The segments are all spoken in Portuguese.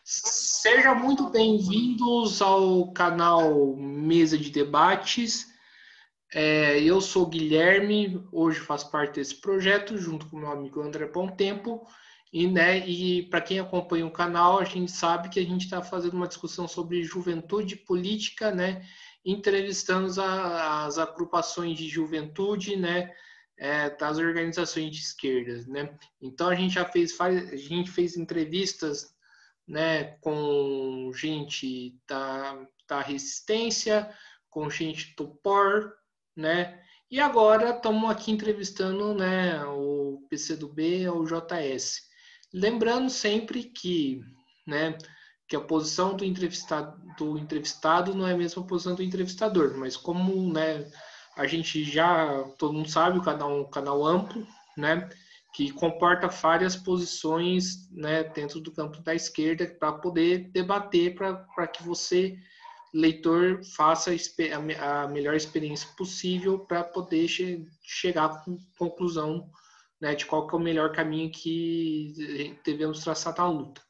Sejam muito bem-vindos ao canal Mesa de Debates. Eu sou o Guilherme, hoje faço parte desse projeto, junto com meu amigo André Tempo. E para quem acompanha o canal, a gente sabe que a gente está fazendo uma discussão sobre juventude política, né? Entrevistando as agrupações de juventude, né? Das organizações de esquerdas, né? Então a gente fez entrevistas, né, com gente da resistência, com gente do POR, né? E agora estamos aqui entrevistando, né, o PCdoB ou o JS. Lembrando sempre que, né, que a posição do entrevistado não é a mesma posição do entrevistador, mas como, né, a gente já, todo mundo sabe, o canal é um canal amplo, né, que comporta várias posições, né, dentro do campo da esquerda para poder debater, para que você, leitor, faça a melhor experiência possível para poder chegar à conclusão, né, de qual que é o melhor caminho que devemos traçar na luta.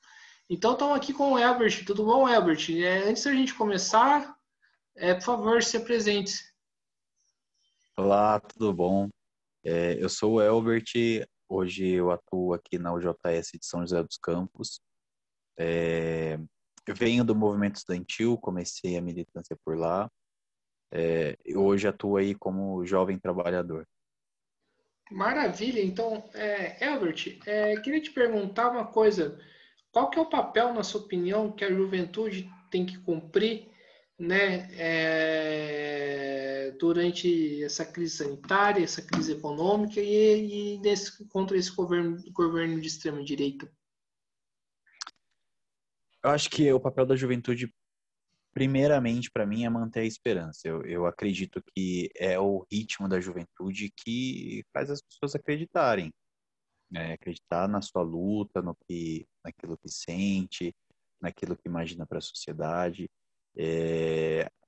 Então, estamos aqui com o Elbert. Tudo bom, Elbert? Antes da gente começar, por favor, se apresente. Olá, tudo bom? Eu sou o Elbert, hoje eu atuo aqui na UJS de São José dos Campos. Eu venho do movimento estudantil, comecei a militância por lá. E hoje atuo aí como jovem trabalhador. Maravilha. Então, Elbert, queria te perguntar uma coisa. Qual que é o papel, na sua opinião, que a juventude tem que cumprir, né, durante essa crise sanitária, essa crise econômica contra esse governo de extrema direita? Eu acho que o papel da juventude, primeiramente, para mim, é manter a esperança. Eu acredito que é o ritmo da juventude que faz as pessoas acreditarem, né? Acreditar na sua luta, naquilo que sente, naquilo que imagina para a sociedade.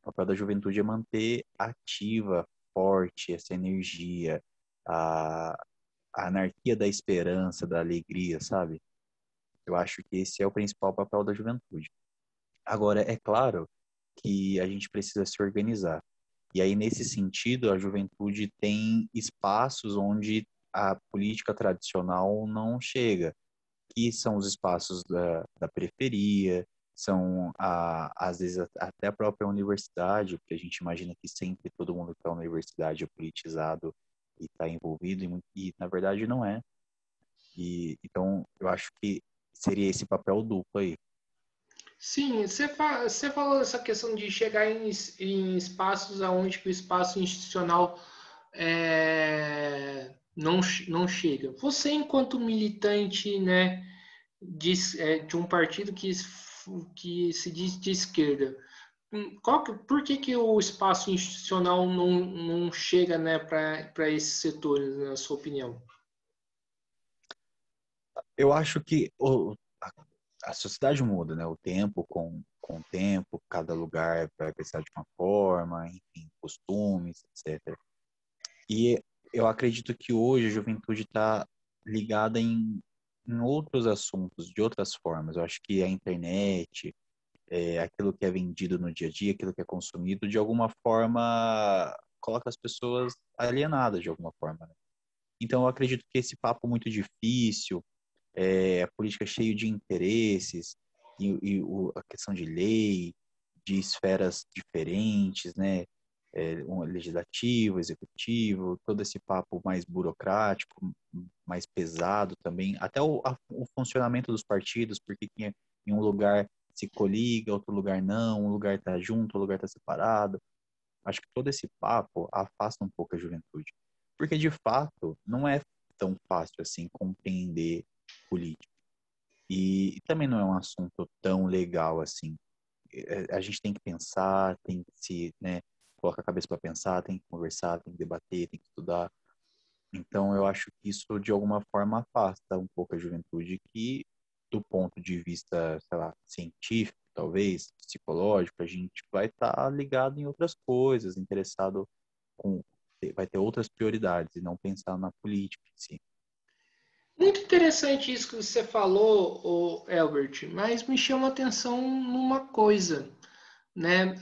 O papel da juventude é manter ativa, forte essa energia, a, a anarquia da esperança, da alegria, sabe? Eu acho que esse é o principal papel da juventude. Agora, é claro que a gente precisa se organizar. E aí, nesse sentido, a juventude tem espaços onde a política tradicional não chega, que são os espaços da periferia, são, às vezes, até a própria universidade, porque a gente imagina que sempre todo mundo que está na universidade é politizado e está envolvido, na verdade não é. Então, eu acho que seria esse papel duplo aí. Sim, você falou essa questão de chegar em espaços onde o espaço institucional não chega. Você, enquanto militante, né, de um partido que se diz de esquerda, por que o espaço institucional não chega, né, para esses setores, na sua opinião? Eu acho que a sociedade muda, né? O tempo com o tempo, cada lugar vai pensar de uma forma, enfim, costumes, etc. E eu acredito que hoje a juventude está ligada em outros assuntos, de outras formas. Eu acho que a internet, aquilo que é vendido no dia a dia, aquilo que é consumido, de alguma forma coloca as pessoas alienadas de alguma forma, né? Então eu acredito que esse papo muito difícil, a política cheia de interesses a questão de lei, de esferas diferentes, né? Um legislativo, executivo, todo esse papo mais burocrático, mais pesado também, até o funcionamento dos partidos, porque em um lugar se coliga, outro lugar não, um lugar está junto, outro lugar está separado. Acho que todo esse papo afasta um pouco a juventude, porque de fato não é tão fácil assim compreender política. E também não é um assunto tão legal assim. A gente tem que pensar, tem que se, né, colocar a cabeça para pensar, tem que conversar, tem que debater, tem que estudar. Então, eu acho que isso, de alguma forma, afasta um pouco a juventude que, do ponto de vista, sei lá, científico, talvez, psicológico, a gente vai estar ligado em outras coisas, interessado com, vai ter outras prioridades e não pensar na política em si. Muito interessante isso que você falou, Albert, mas me chama a atenção numa coisa, né?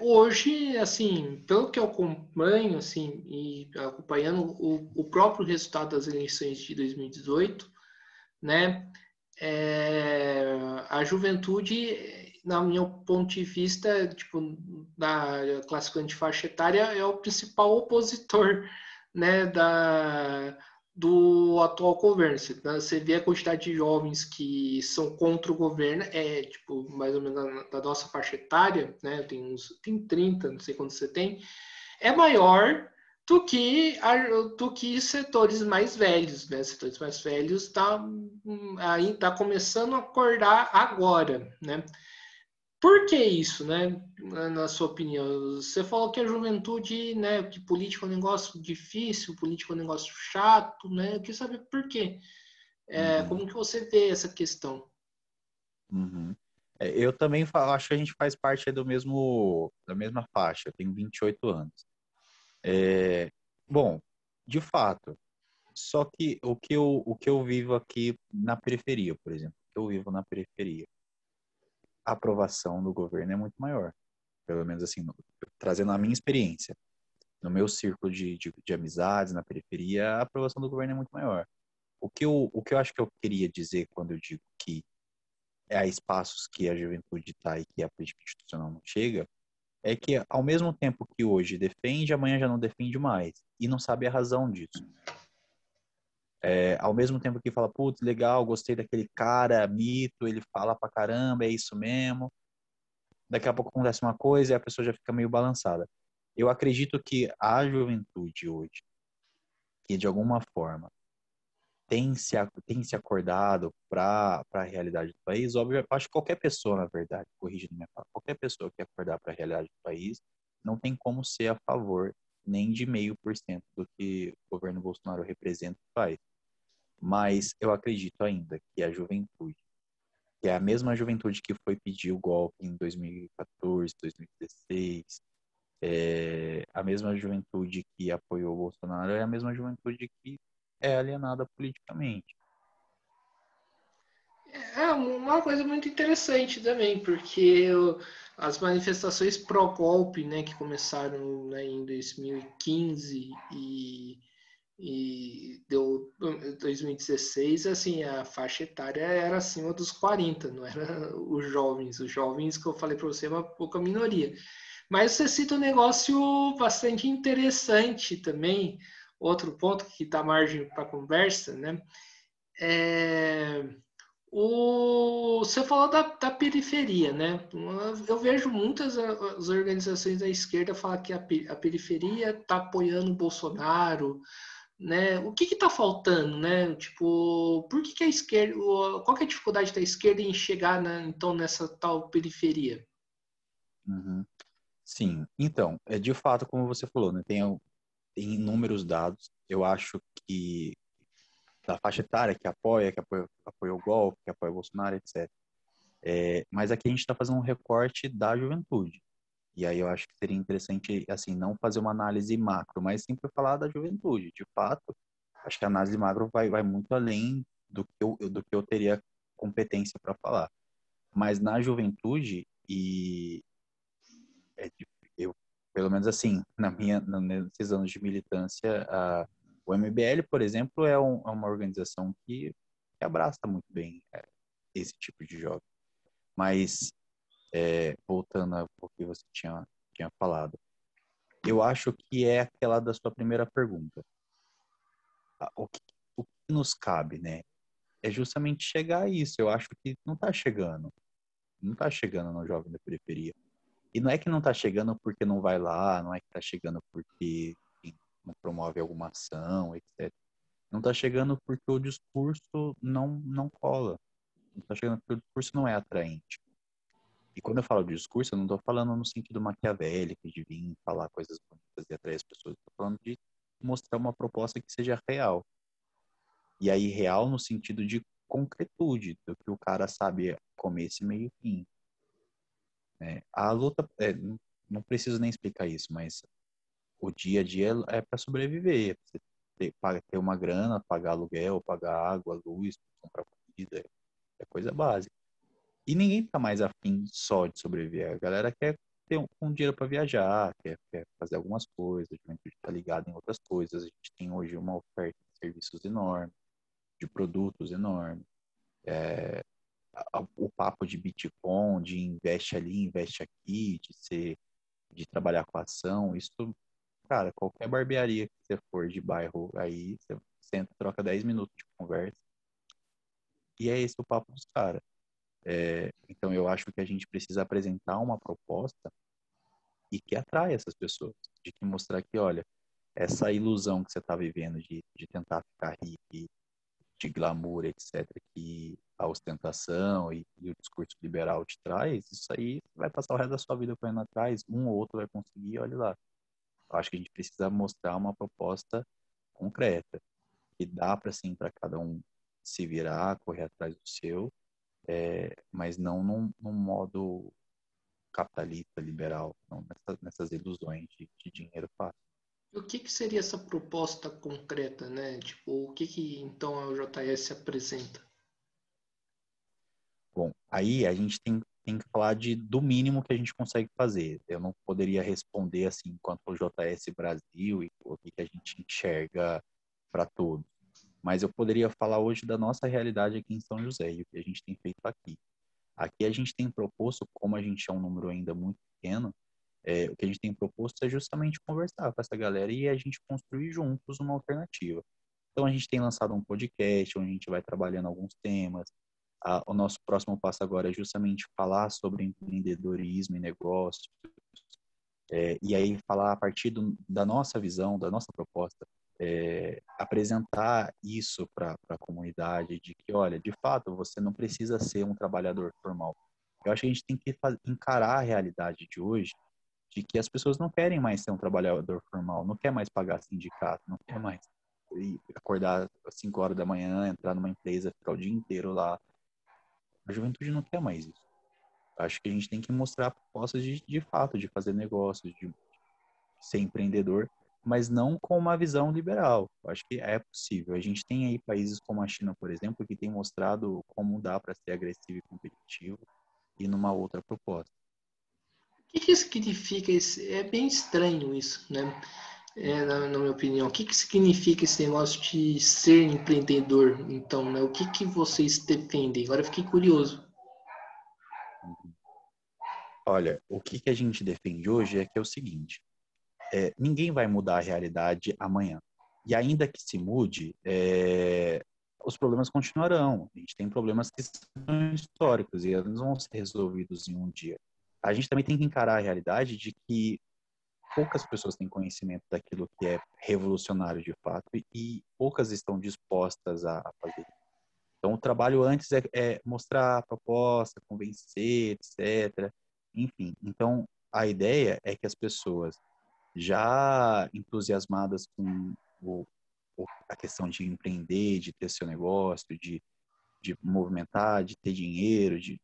Hoje, assim, pelo que eu acompanho, assim, e acompanhando o próprio resultado das eleições de 2018, né? A juventude, na meu ponto de vista, tipo, classificando de faixa etária, é o principal opositor, né, do atual governo. Você vê a quantidade de jovens que são contra o governo, tipo, mais ou menos da nossa faixa etária, né, tem 30, não sei quanto você tem, é maior do que setores mais velhos, né? Setores mais velhos aí tá começando a acordar agora, né? Por que isso, né? Na sua opinião, você falou que a juventude, né, que política é um negócio difícil, política é um negócio chato, né? Eu queria saber por quê. Uhum, Como que você vê essa questão? uhum. Eu também acho que a gente faz parte da mesma faixa. Eu tenho 28 anos. É, bom, de fato. Só que o que eu vivo aqui na periferia, por exemplo, eu vivo na periferia. A aprovação do governo é muito maior. Pelo menos assim, trazendo a minha experiência. No meu círculo de amizades na periferia, a aprovação do governo é muito maior. O que eu acho que eu queria dizer quando eu digo que há espaços que a juventude está e que a política institucional não chega, é que ao mesmo tempo que hoje defende, amanhã já não defende mais. E não sabe a razão disso. Ao mesmo tempo que fala, putz, legal, gostei daquele cara, mito, ele fala pra caramba, é isso mesmo. Daqui a pouco acontece uma coisa e a pessoa já fica meio balançada. Eu acredito que a juventude hoje, que de alguma forma tem se acordado para a realidade do país, óbvio, eu acho que qualquer pessoa, na verdade, corrigindo minha fala, qualquer pessoa que acordar para a realidade do país, não tem como ser a favor nem de 0,5% do que o governo Bolsonaro representa o país. Mas eu acredito ainda que a juventude, que é a mesma juventude que foi pedir o golpe em 2014, 2016, a mesma juventude que apoiou o Bolsonaro, é a mesma juventude que é alienada politicamente. É uma coisa muito interessante também, porque as manifestações pró-golpe, né, que começaram, né, em 2015 e deu 2016, assim, a faixa etária era acima dos 40, não era os jovens. Os jovens que eu falei para você é uma pouca minoria. Mas você cita um negócio bastante interessante também, outro ponto que dá margem para conversa, né? É, você falou da periferia, né? Eu vejo muitas as organizações da esquerda falar que a periferia está apoiando o Bolsonaro, né? O que está faltando, né? Tipo, por que a esquerda, qual que é a dificuldade da esquerda em chegar, então nessa tal periferia? Uhum. Sim, então, de fato, como você falou, né, tem inúmeros dados. Eu acho que da faixa etária apoia o golpe, que apoia o Bolsonaro, etc. Mas aqui a gente está fazendo um recorte da juventude. E aí eu acho que seria interessante, assim, não fazer uma análise macro, mas sim para falar da juventude. De fato, acho que a análise macro vai muito além do que eu teria competência para falar. Mas na juventude, eu, pelo menos assim, nesses anos de militância, o MBL, por exemplo, é uma organização que abraça muito bem esse tipo de jovem. Mas, voltando ao que você tinha falado, eu acho que é aquela da sua primeira pergunta. O que, o que nos cabe, né? É justamente chegar a isso. Eu acho que não está chegando. Não está chegando no jovem da periferia. E não é que não está chegando porque não vai lá, não é que está chegando porque enfim, não promove alguma ação, etc. Não está chegando porque o discurso não cola. Não está chegando porque o discurso não é atraente. E quando eu falo de discurso, eu não estou falando no sentido maquiavélico, de vir falar coisas bonitas e atrair as pessoas. Estou falando de mostrar uma proposta que seja real. E aí, real no sentido de concretude, do que o cara sabe começo, meio e fim. Né? A luta, não preciso nem explicar isso, mas o dia a dia é para sobreviver. ter uma grana, pagar aluguel, pagar água, luz, comprar comida, é coisa básica. E ninguém tá mais afim só de sobreviver. A galera quer ter um dinheiro para viajar, quer fazer algumas coisas, a juventude está ligada em outras coisas. A gente tem hoje uma oferta de serviços enorme, de produtos enormes. O papo de Bitcoin, de investe ali, investe aqui, de trabalhar com ação, isso, cara, qualquer barbearia que você for de bairro aí, você senta, troca 10 minutos de conversa. E é esse o papo dos caras. Então, eu acho que a gente precisa apresentar uma proposta e que atrai essas pessoas, de que mostrar que, olha, essa ilusão que você está vivendo de tentar ficar rico, de glamour, etc., que a ostentação e o discurso liberal te traz, isso aí vai passar o resto da sua vida correndo atrás, um ou outro vai conseguir, olha lá. Eu acho que a gente precisa mostrar uma proposta concreta, que dá para, sim, para cada um se virar, correr atrás do seu, mas não num modo capitalista, liberal, não nessas ilusões de dinheiro fácil. E o que que seria essa proposta concreta, né? Tipo, o que que então a JS apresenta? Bom, aí a gente tem que falar do mínimo que a gente consegue fazer. Eu não poderia responder assim quanto ao JS Brasil e o que a gente enxerga para todos. Mas eu poderia falar hoje da nossa realidade aqui em São José e o que a gente tem feito aqui. Aqui a gente tem proposto, como a gente é um número ainda muito pequeno, o que a gente tem proposto é justamente conversar com essa galera e a gente construir juntos uma alternativa. Então a gente tem lançado um podcast onde a gente vai trabalhando alguns temas. O nosso próximo passo agora é justamente falar sobre empreendedorismo e negócio, e aí falar a partir da nossa visão, da nossa proposta, apresentar isso para a comunidade de que, olha, de fato, você não precisa ser um trabalhador formal. Eu acho que a gente tem que encarar a realidade de hoje, de que as pessoas não querem mais ser um trabalhador formal, não quer mais pagar sindicato, não quer mais acordar às 5 horas da manhã, entrar numa empresa, ficar o dia inteiro lá. A juventude não quer mais isso. Acho que a gente tem que mostrar propostas de fato, de fazer negócios, de ser empreendedor, mas não com uma visão liberal. Acho que é possível. A gente tem aí países como a China, por exemplo, que tem mostrado como dá para ser agressivo e competitivo e numa outra proposta. O que que significa isso? É bem estranho isso, né? Na minha opinião. O que que significa esse negócio de ser empreendedor? Então, né? O que que vocês defendem? Agora eu fiquei curioso. Olha, o que a gente defende hoje é que é o seguinte: ninguém vai mudar a realidade amanhã. E ainda que se mude, os problemas continuarão. A gente tem problemas que são históricos e eles vão ser resolvidos em um dia. A gente também tem que encarar a realidade de que poucas pessoas têm conhecimento daquilo que é revolucionário de fato e poucas estão dispostas a fazer. Então, o trabalho antes é mostrar a proposta, convencer, etc. Enfim, então a ideia é que as pessoas já entusiasmadas com a questão de empreender, de ter seu negócio, de movimentar, de ter dinheiro, de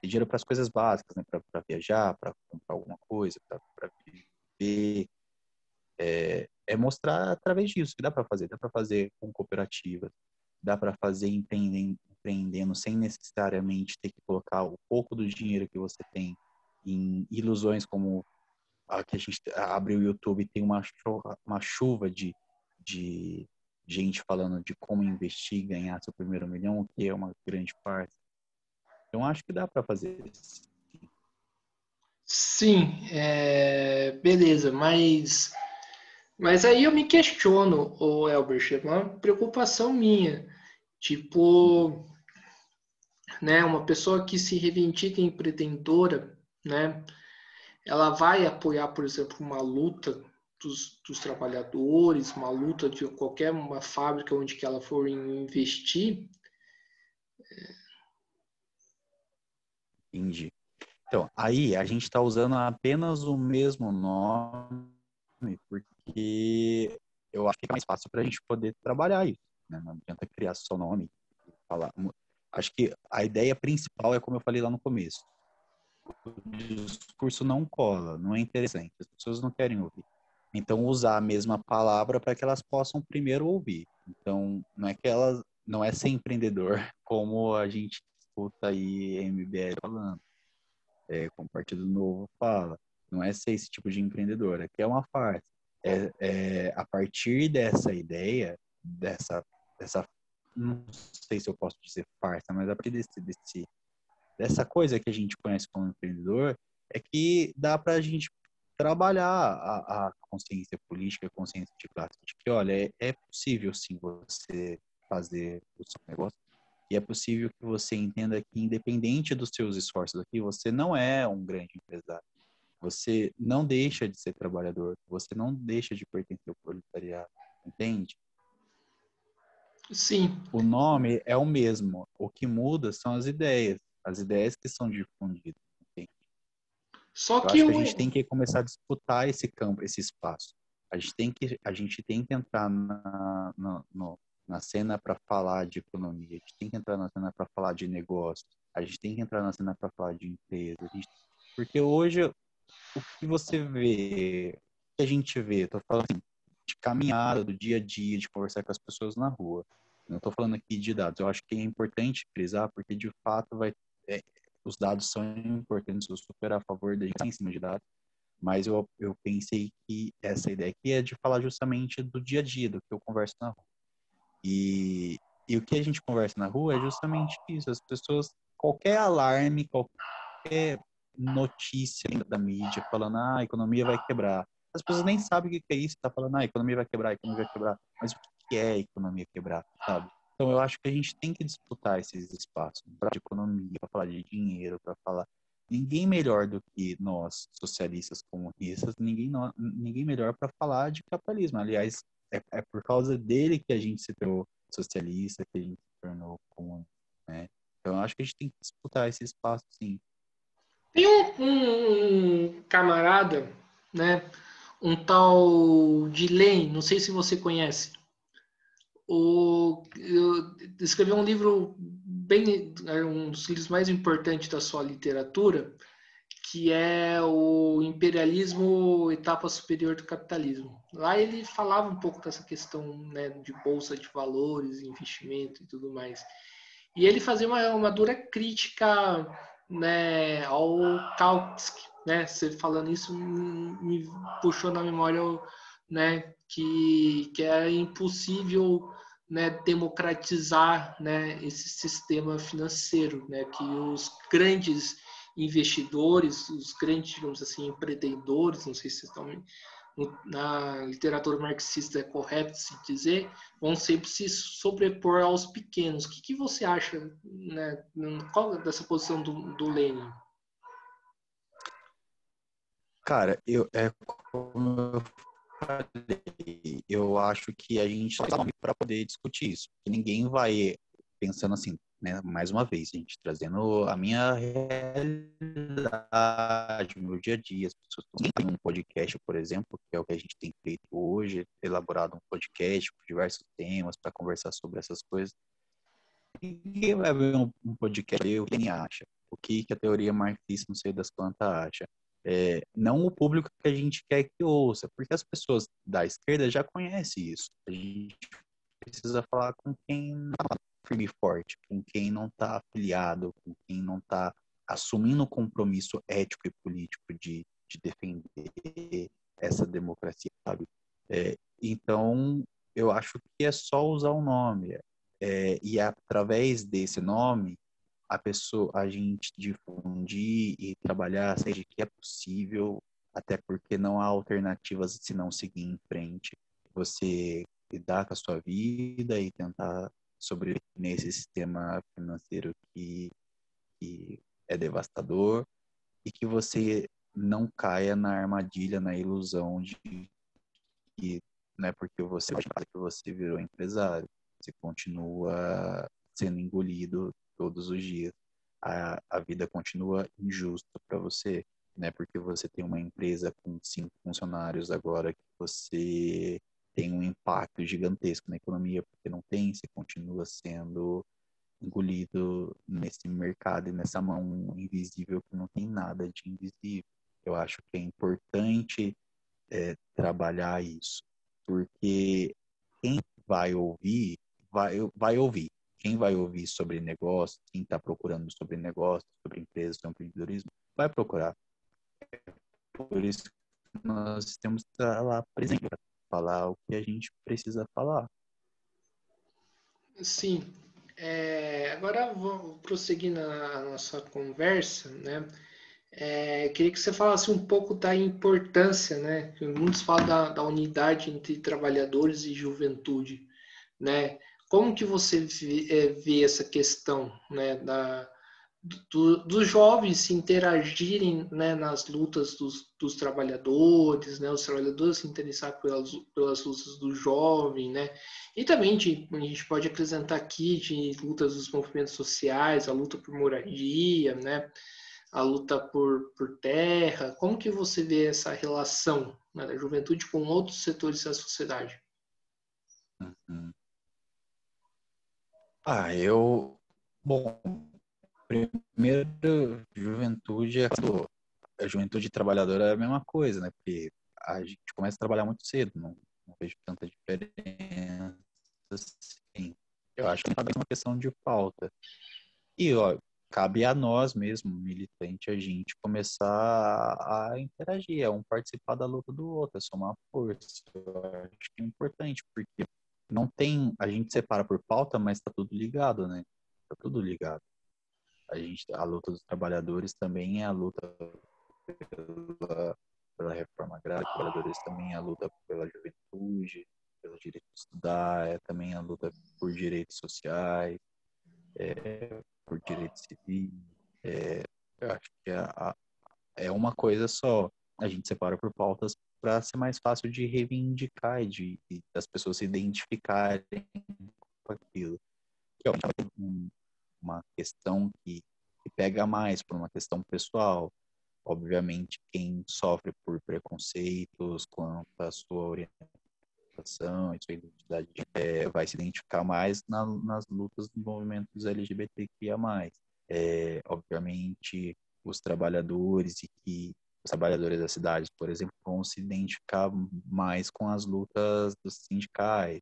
ter dinheiro para as coisas básicas, né? Para viajar, para comprar alguma coisa, para viver. Mostrar através disso que dá para fazer com cooperativas, dá para fazer empreendendo sem necessariamente ter que colocar o pouco do dinheiro que você tem em ilusões como que a gente abre o YouTube e tem uma chuva de gente falando de como investir e ganhar seu primeiro milhão, o que é uma grande parte. Então, acho que dá para fazer isso. Sim, beleza, mas aí eu me questiono, o Elbert, é uma preocupação minha. Tipo, né, uma pessoa que se reivindica empreendedora, né, ela vai apoiar, por exemplo, uma luta dos trabalhadores, uma luta de qualquer uma fábrica onde que ela for investir. Entendi. Então, aí a gente está usando apenas o mesmo nome porque eu acho que é mais fácil para a gente poder trabalhar isso, né? Não adianta criar só nome e falar. Acho que a ideia principal é como eu falei lá no começo. O discurso não cola, não é interessante. As pessoas não querem ouvir. Então, usar a mesma palavra para que elas possam primeiro ouvir. Então, não é ser empreendedor, como a gente escuta aí MBL falando, como o Partido Novo fala. Não é ser esse tipo de empreendedor, aqui é uma farsa. A partir dessa ideia, dessa, não sei se eu posso dizer farsa, mas a partir dessa coisa que a gente conhece como empreendedor, é que dá para a gente trabalhar a consciência política, a consciência de classe, de que, olha, é possível sim você fazer o seu negócio, e é possível que você entenda que, independente dos seus esforços aqui, você não é um grande empresário. Você não deixa de ser trabalhador, você não deixa de pertencer ao proletariado, entende? Sim. O nome é o mesmo, o que muda são as ideias que são difundidas. Entende? Só Eu que acho que a gente tem que começar a disputar esse campo, esse espaço. A gente tem que entrar na cena para falar de economia, a gente tem que entrar na cena para falar de negócio, a gente tem que entrar na cena para falar de empresa. Porque hoje, o que você vê, o que a gente vê, estou falando assim, de caminhada, do dia a dia, de conversar com as pessoas na rua. Não estou falando aqui de dados. Eu acho que é importante frisar, porque de fato os dados são importantes, eu super a favor de estar em cima de dados, mas eu pensei que essa ideia aqui é de falar justamente do dia a dia, do que eu converso na rua. E o que a gente conversa na rua é justamente isso. As pessoas, qualquer alarme, qualquer notícia da mídia falando, a economia vai quebrar. As pessoas nem sabem o que é isso, tá falando, a economia vai quebrar, a economia vai quebrar. Mas o que é a economia quebrar, sabe? Então eu acho que a gente tem que disputar esses espaços para de economia, para falar de dinheiro, para falar. Ninguém melhor do que nós, socialistas comunistas, ninguém melhor para falar de capitalismo. Aliás, é por causa dele que a gente se tornou socialista, que a gente se tornou comunista, né? Então eu acho que a gente tem que disputar esse espaço, sim. tem um camarada, né? Um tal de Lane, não sei se você conhece. Escreveu um livro bem, um dos livros mais importantes da sua literatura, que é o Imperialismo, Etapa Superior do Capitalismo. Lá ele falava um pouco dessa questão, né, de bolsa de valores, investimento e tudo mais. E ele fazia uma dura crítica, né, ao Kautsky, né? Você falando isso me puxou na memória, né, que é impossível, né, democratizar, né, esse sistema financeiro, né, que os grandes investidores, os grandes, digamos assim, empreendedores, não sei se estão na literatura marxista é correto se dizer, vão sempre se sobrepor aos pequenos. O que você acha, né, qual dessa posição do Lenin? Cara, como eu falei, eu acho que a gente só tem para poder discutir isso. Que ninguém vai pensando assim, né? Mais uma vez, a gente trazendo a minha realidade, o meu dia a dia. As pessoas têm um podcast, por exemplo, que é o que a gente tem feito hoje, elaborado um podcast com diversos temas para conversar sobre essas coisas. Ninguém vai ver um podcast e o que ele acha, o que a teoria marxista no seio das plantas acha. Não o público que a gente quer que ouça, porque as pessoas da esquerda já conhecem isso. A gente precisa falar com quem não está firme e forte, com quem não está afiliado, com quem não está assumindo o compromisso ético e político de defender essa democracia, sabe? Então, eu acho que é só usar o nome. E através desse nome, a gente difundir e trabalhar, seja que é possível, até porque não há alternativas se não seguir em frente. Você lidar com a sua vida e tentar sobreviver nesse sistema financeiro que é devastador e que você não caia na armadilha, na ilusão de que não é porque você virou empresário, você continua sendo engolido todos os dias. A vida continua injusta para você, né? Porque você tem uma empresa com 5 funcionários agora que você tem um impacto gigantesco na economia, porque não tem, você continua sendo engolido nesse mercado e nessa mão invisível que não tem nada de invisível. Eu acho que é importante trabalhar isso, porque quem vai ouvir, vai ouvir. Quem vai ouvir sobre negócio, quem está procurando sobre negócio, sobre empresas, sobre empreendedorismo, vai procurar. Por isso que nós temos que estar lá presente para falar o que a gente precisa falar. Sim. Agora vou prosseguir na nossa conversa, né? Queria que você falasse um pouco da importância, né? Muitos falam da unidade entre trabalhadores e juventude, né? Como que você vê essa questão, né? Dos jovens se interagirem, né, nas lutas dos trabalhadores, né, os trabalhadores se interessar pelas lutas do jovem, né, e também a gente pode acrescentar aqui de lutas dos movimentos sociais, a luta por moradia, né, a luta por terra. Como que você vê essa relação, né, da juventude com outros setores da sociedade? Uhum. Bom, primeiro, a juventude trabalhadora é a mesma coisa, né? Porque a gente começa a trabalhar muito cedo, não vejo tanta diferença assim. Eu acho que é uma questão de pauta. E, ó, cabe a nós mesmo, militante, a gente começar a interagir, um participar da luta do outro, é somar força. Eu acho que é importante, porque não tem, a gente separa por pauta, mas tá tudo ligado, né? Tá tudo ligado. A luta dos trabalhadores também é a luta pela reforma agrária, dos trabalhadores também é a luta pela juventude, pelo direito de estudar, é também a luta por direitos sociais, por direitos civis. Eu acho que é uma coisa só. A gente separa por pautas para ser mais fácil de reivindicar e das pessoas se identificarem com aquilo. Que é uma questão que pega mais por uma questão pessoal. Obviamente, quem sofre por preconceitos quanto à sua orientação e sua identidade vai se identificar mais nas lutas dos movimentos LGBTQIA+. Obviamente, os trabalhadores das cidades, por exemplo, vão se identificar mais com as lutas dos sindicais,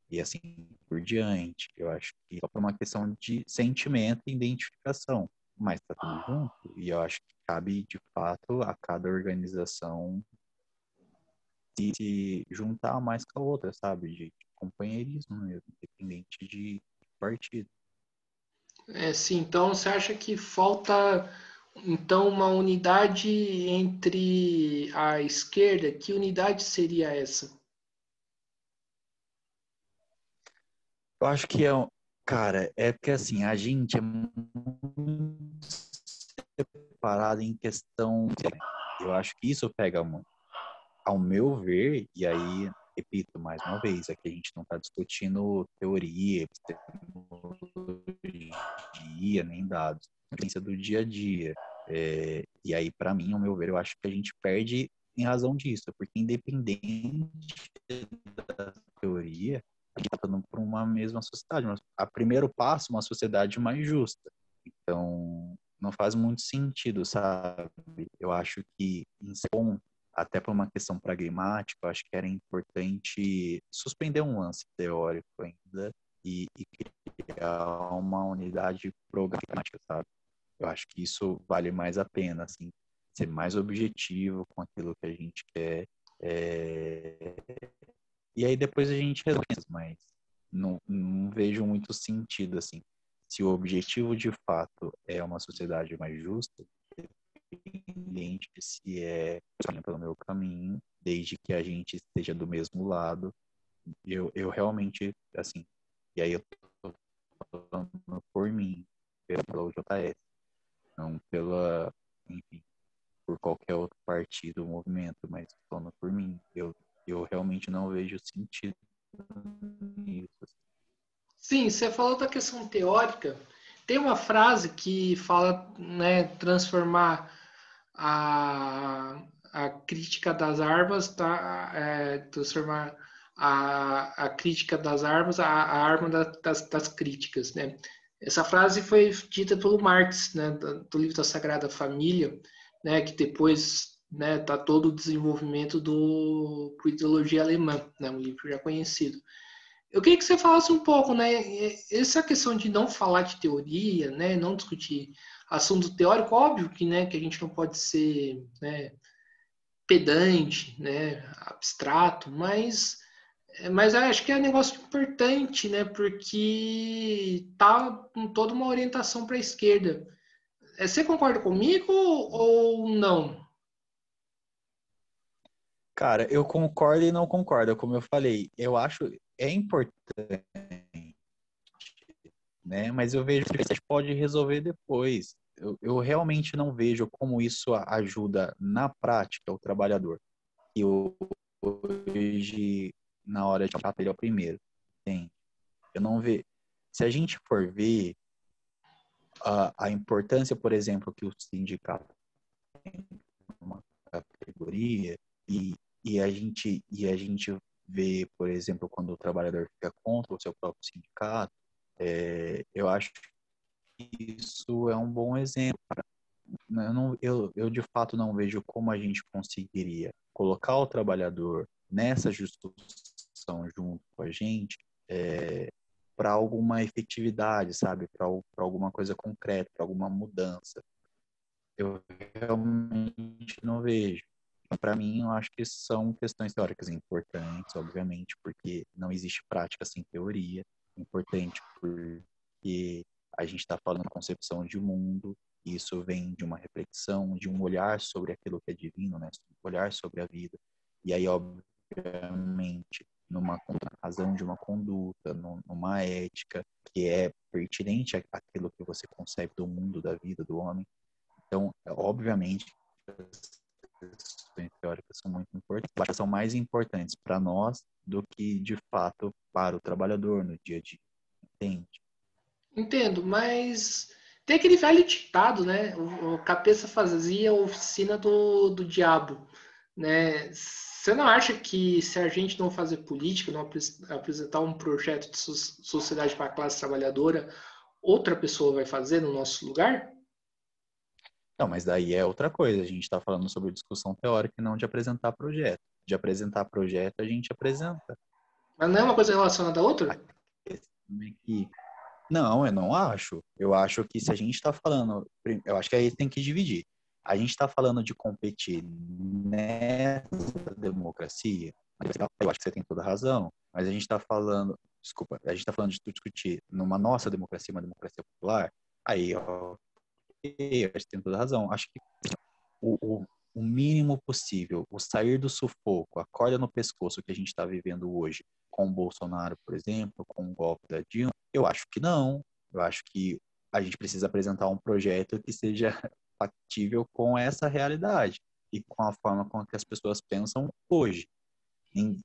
e assim por diante. Eu acho que é uma questão de sentimento e identificação, mas está tudo junto, e eu acho que cabe, de fato, a cada organização se juntar mais com a outra, sabe? De companheirismo mesmo, independente de partido. Sim, então você acha que falta então uma unidade entre a esquerda? Que unidade seria essa? Eu acho que cara, é porque assim, a gente é muito separado em questão. Eu acho que isso pega muito. Ao meu ver, e aí, repito mais uma vez, aqui a gente não está discutindo teoria, epistemologia, nem dados, ciência do dia a dia. E aí, para mim, ao meu ver, eu acho que a gente perde em razão disso, porque independente da teoria, a gente está indo para uma mesma sociedade. Mas, a primeiro passo, uma sociedade mais justa. Então, não faz muito sentido, sabe? Eu acho que, em ponto, até por uma questão pragmática, eu acho que era importante suspender um lance teórico ainda e criar uma unidade programática, sabe? Eu acho que isso vale mais a pena, assim, ser mais objetivo com aquilo que a gente quer. E aí depois a gente resolve, mas não vejo muito sentido, assim. Se o objetivo de fato é uma sociedade mais justa, independente se é pelo meu caminho, desde que a gente esteja do mesmo lado, eu realmente, assim, e aí eu tô falando por mim, pelo JS, não enfim, por qualquer outro partido ou movimento, mas falando por mim, eu realmente não vejo sentido nisso. Sim, você falou da questão teórica. Tem uma frase que fala, né, transformar a crítica das armas, tá, transformar a crítica das armas, a arma das críticas, né? Essa frase foi dita pelo Marx, né, do livro da Sagrada Família, né, que depois né, tá todo o desenvolvimento por ideologia alemã, né, um livro já conhecido. Eu queria que você falasse um pouco, né, essa questão de não falar de teoria, né, não discutir assunto teórico, óbvio que, né, que a gente não pode ser, né, pedante, né, abstrato, mas eu acho que é um negócio importante, né, porque tá com toda uma orientação para a esquerda. Você concorda comigo ou não? Cara, eu concordo e não concordo, como eu falei. Eu acho é importante, né? Mas eu vejo que a gente pode resolver depois. Eu realmente não vejo como isso ajuda na prática o trabalhador. E hoje, na hora de fato, ele é o primeiro. Tem. Eu não vejo. Se a gente for ver a importância, por exemplo, que o sindicato tem uma categoria e a gente vê, por exemplo, quando o trabalhador fica contra o seu próprio sindicato, eu acho que isso é um bom exemplo. Eu de fato não vejo como a gente conseguiria colocar o trabalhador nessa discussão junto com a gente para alguma efetividade, sabe? Para alguma coisa concreta, para alguma mudança. Eu realmente não vejo. Para mim, eu acho que são questões teóricas importantes, obviamente, porque não existe prática sem teoria. Importante porque a gente está falando da concepção de mundo, e isso vem de uma reflexão, de um olhar sobre aquilo que é divino, né? Um olhar sobre a vida. E aí, obviamente, numa razão de uma conduta, numa ética que é pertinente àquilo que você concebe do mundo, da vida, do homem. Então, obviamente, as questões teóricas são muito importantes, acho que são mais importantes para nós do que, de fato, para o trabalhador no dia a dia, entende? Entendo, mas tem aquele velho ditado, né? O cabeça fazia a oficina do diabo, né? Você não acha que se a gente não fazer política, não apresentar um projeto de sociedade para a classe trabalhadora, outra pessoa vai fazer no nosso lugar? Não, mas daí é outra coisa, a gente está falando sobre discussão teórica e não de apresentar projeto. De apresentar projeto, a gente apresenta. Mas não é uma coisa relacionada à outra? A questão é que não, eu não acho. Eu acho que se a gente está falando, eu acho que aí tem que dividir. A gente está falando de competir nessa democracia, eu acho que você tem toda a razão, mas a gente está falando, desculpa, a gente está falando de discutir numa nossa democracia, uma democracia popular, aí, ó, eu acho que tem toda a razão. Acho que o, o, o mínimo possível, o sair do sufoco, a corda no pescoço que a gente está vivendo hoje, com o Bolsonaro, por exemplo, com o golpe da Dilma, eu acho que não. Eu acho que a gente precisa apresentar um projeto que seja factível com essa realidade e com a forma com que as pessoas pensam hoje.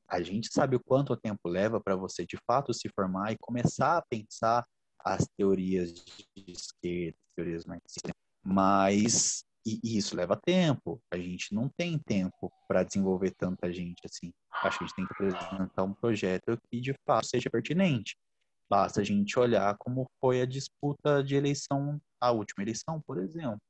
A gente sabe o quanto tempo leva para você de fato se formar e começar a pensar as teorias de esquerda, teorias marxistas, mas e isso leva tempo. A gente não tem tempo para desenvolver tanta gente assim. Acho que a gente tem que apresentar um projeto que de fato seja pertinente. Basta a gente olhar como foi a disputa de eleição, a última eleição, por exemplo.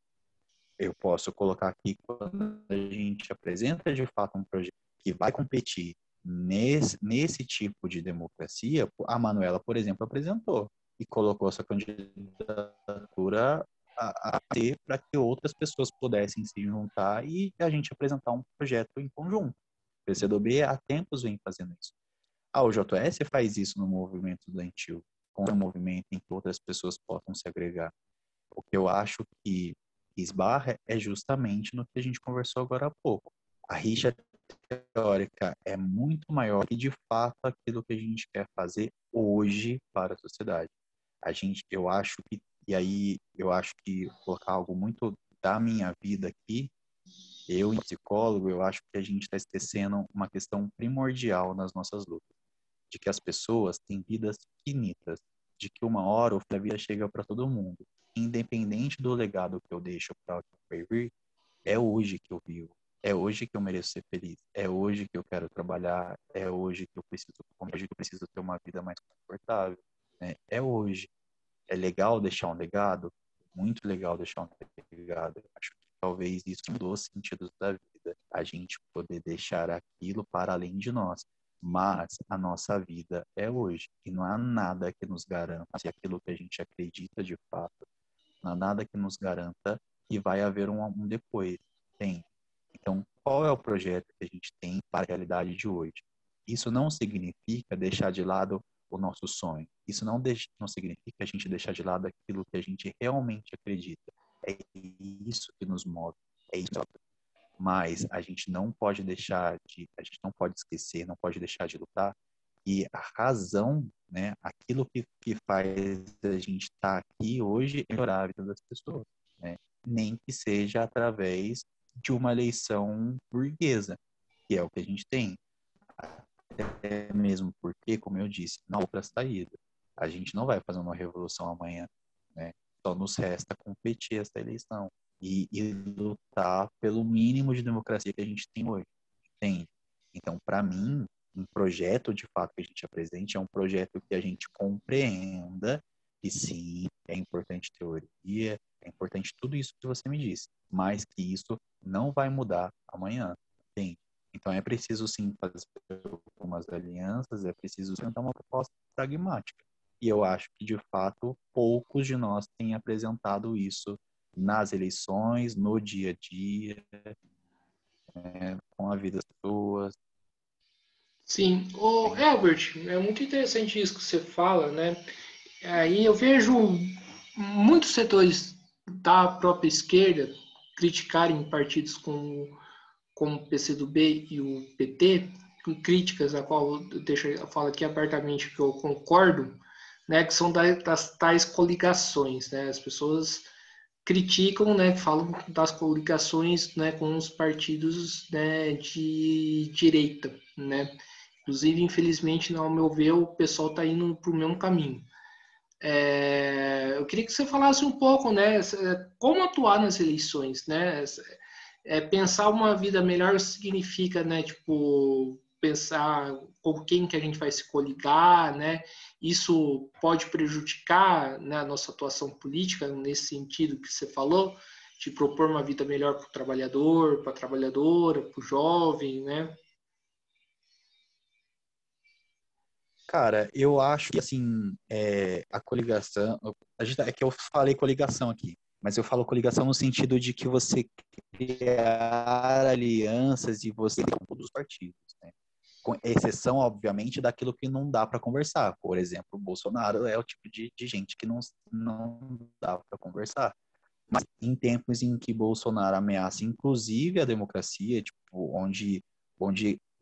Eu posso colocar aqui quando a gente apresenta de fato um projeto que vai competir nesse tipo de democracia, a Manuela, por exemplo, apresentou e colocou sua candidatura a ter para que outras pessoas pudessem se juntar e a gente apresentar um projeto em conjunto. O PCdoB há tempos vem fazendo isso. A UJS faz isso no movimento estudantil, com um movimento em que outras pessoas possam se agregar. O que eu acho que esbarra é justamente no que a gente conversou agora há pouco. A rixa teórica é muito maior que de fato aquilo que a gente quer fazer hoje para a sociedade. Eu acho que, e aí eu acho que colocar algo muito da minha vida aqui, eu, em psicólogo, eu acho que a gente está esquecendo uma questão primordial nas nossas lutas, de que as pessoas têm vidas finitas, de que uma hora ou outra a vida chega para todo mundo. Independente do legado que eu deixo para o que vai vir, é hoje que eu vivo. É hoje que eu mereço ser feliz. É hoje que eu quero trabalhar. É hoje que eu preciso comer. É hoje que eu preciso ter uma vida mais confortável. Né? É hoje. É legal deixar um legado? Muito legal deixar um legado. Eu acho que talvez isso mudou os sentidos da vida. a gente poder deixar aquilo para além de nós. Mas a nossa vida é hoje e não há nada que nos garanta se aquilo que a gente acredita de fato, não há nada que nos garanta que vai haver um depois. Tem. Então, qual é o projeto que a gente tem para a realidade de hoje? Isso não significa deixar de lado o nosso sonho. Isso não significa a gente deixar de lado aquilo que a gente realmente acredita. É isso que nos move. É isso. Mas a gente não pode a gente não pode esquecer, não pode deixar de lutar. E a razão, né, aquilo que faz a gente estar aqui hoje é melhorar a vida das pessoas, né? Nem que seja através de uma eleição burguesa, que é o que a gente tem. Até mesmo porque, como eu disse, não há outra saída. A gente não vai fazer uma revolução amanhã, né? Só nos resta competir essa eleição e lutar pelo mínimo de democracia que a gente tem hoje. Entende? Então, para mim, um projeto de fato que a gente apresente é um projeto que a gente compreenda que sim, é importante teoria, é importante tudo isso que você me disse, mas que isso não vai mudar amanhã, entende? Então é preciso sim fazer algumas alianças, é preciso tentar uma proposta pragmática. E eu acho que, de fato, poucos de nós têm apresentado isso nas eleições, no dia a dia, com a vida das pessoas. Sim, o Albert, é muito interessante isso que você fala, né? Aí eu vejo muitos setores da própria esquerda criticarem partidos como o PCdoB e o PT, com críticas a qual eu falo aqui abertamente que eu concordo, né, que são das tais coligações, né? As pessoas criticam, né, falam das coligações, né, com os partidos, né, de direita, né? Inclusive, infelizmente, ao meu ver, o pessoal está indo para o mesmo caminho. Eu queria que você falasse um pouco, né, como atuar nas eleições, né? Pensar uma vida melhor significa, né, tipo, pensar com quem que a gente vai se coligar, né? Isso pode prejudicar, né, a nossa atuação política nesse sentido que você falou, de propor uma vida melhor para o trabalhador, para a trabalhadora, para o jovem, né? Cara, eu acho que, assim, a coligação... é que eu falei coligação aqui, mas eu falo coligação no sentido de que você criar alianças e você com todos os partidos, né? Com exceção, obviamente, daquilo que não dá para conversar. Por exemplo, o Bolsonaro é o tipo de gente que não dá para conversar. Mas em tempos em que Bolsonaro ameaça, inclusive, a democracia, tipo, onde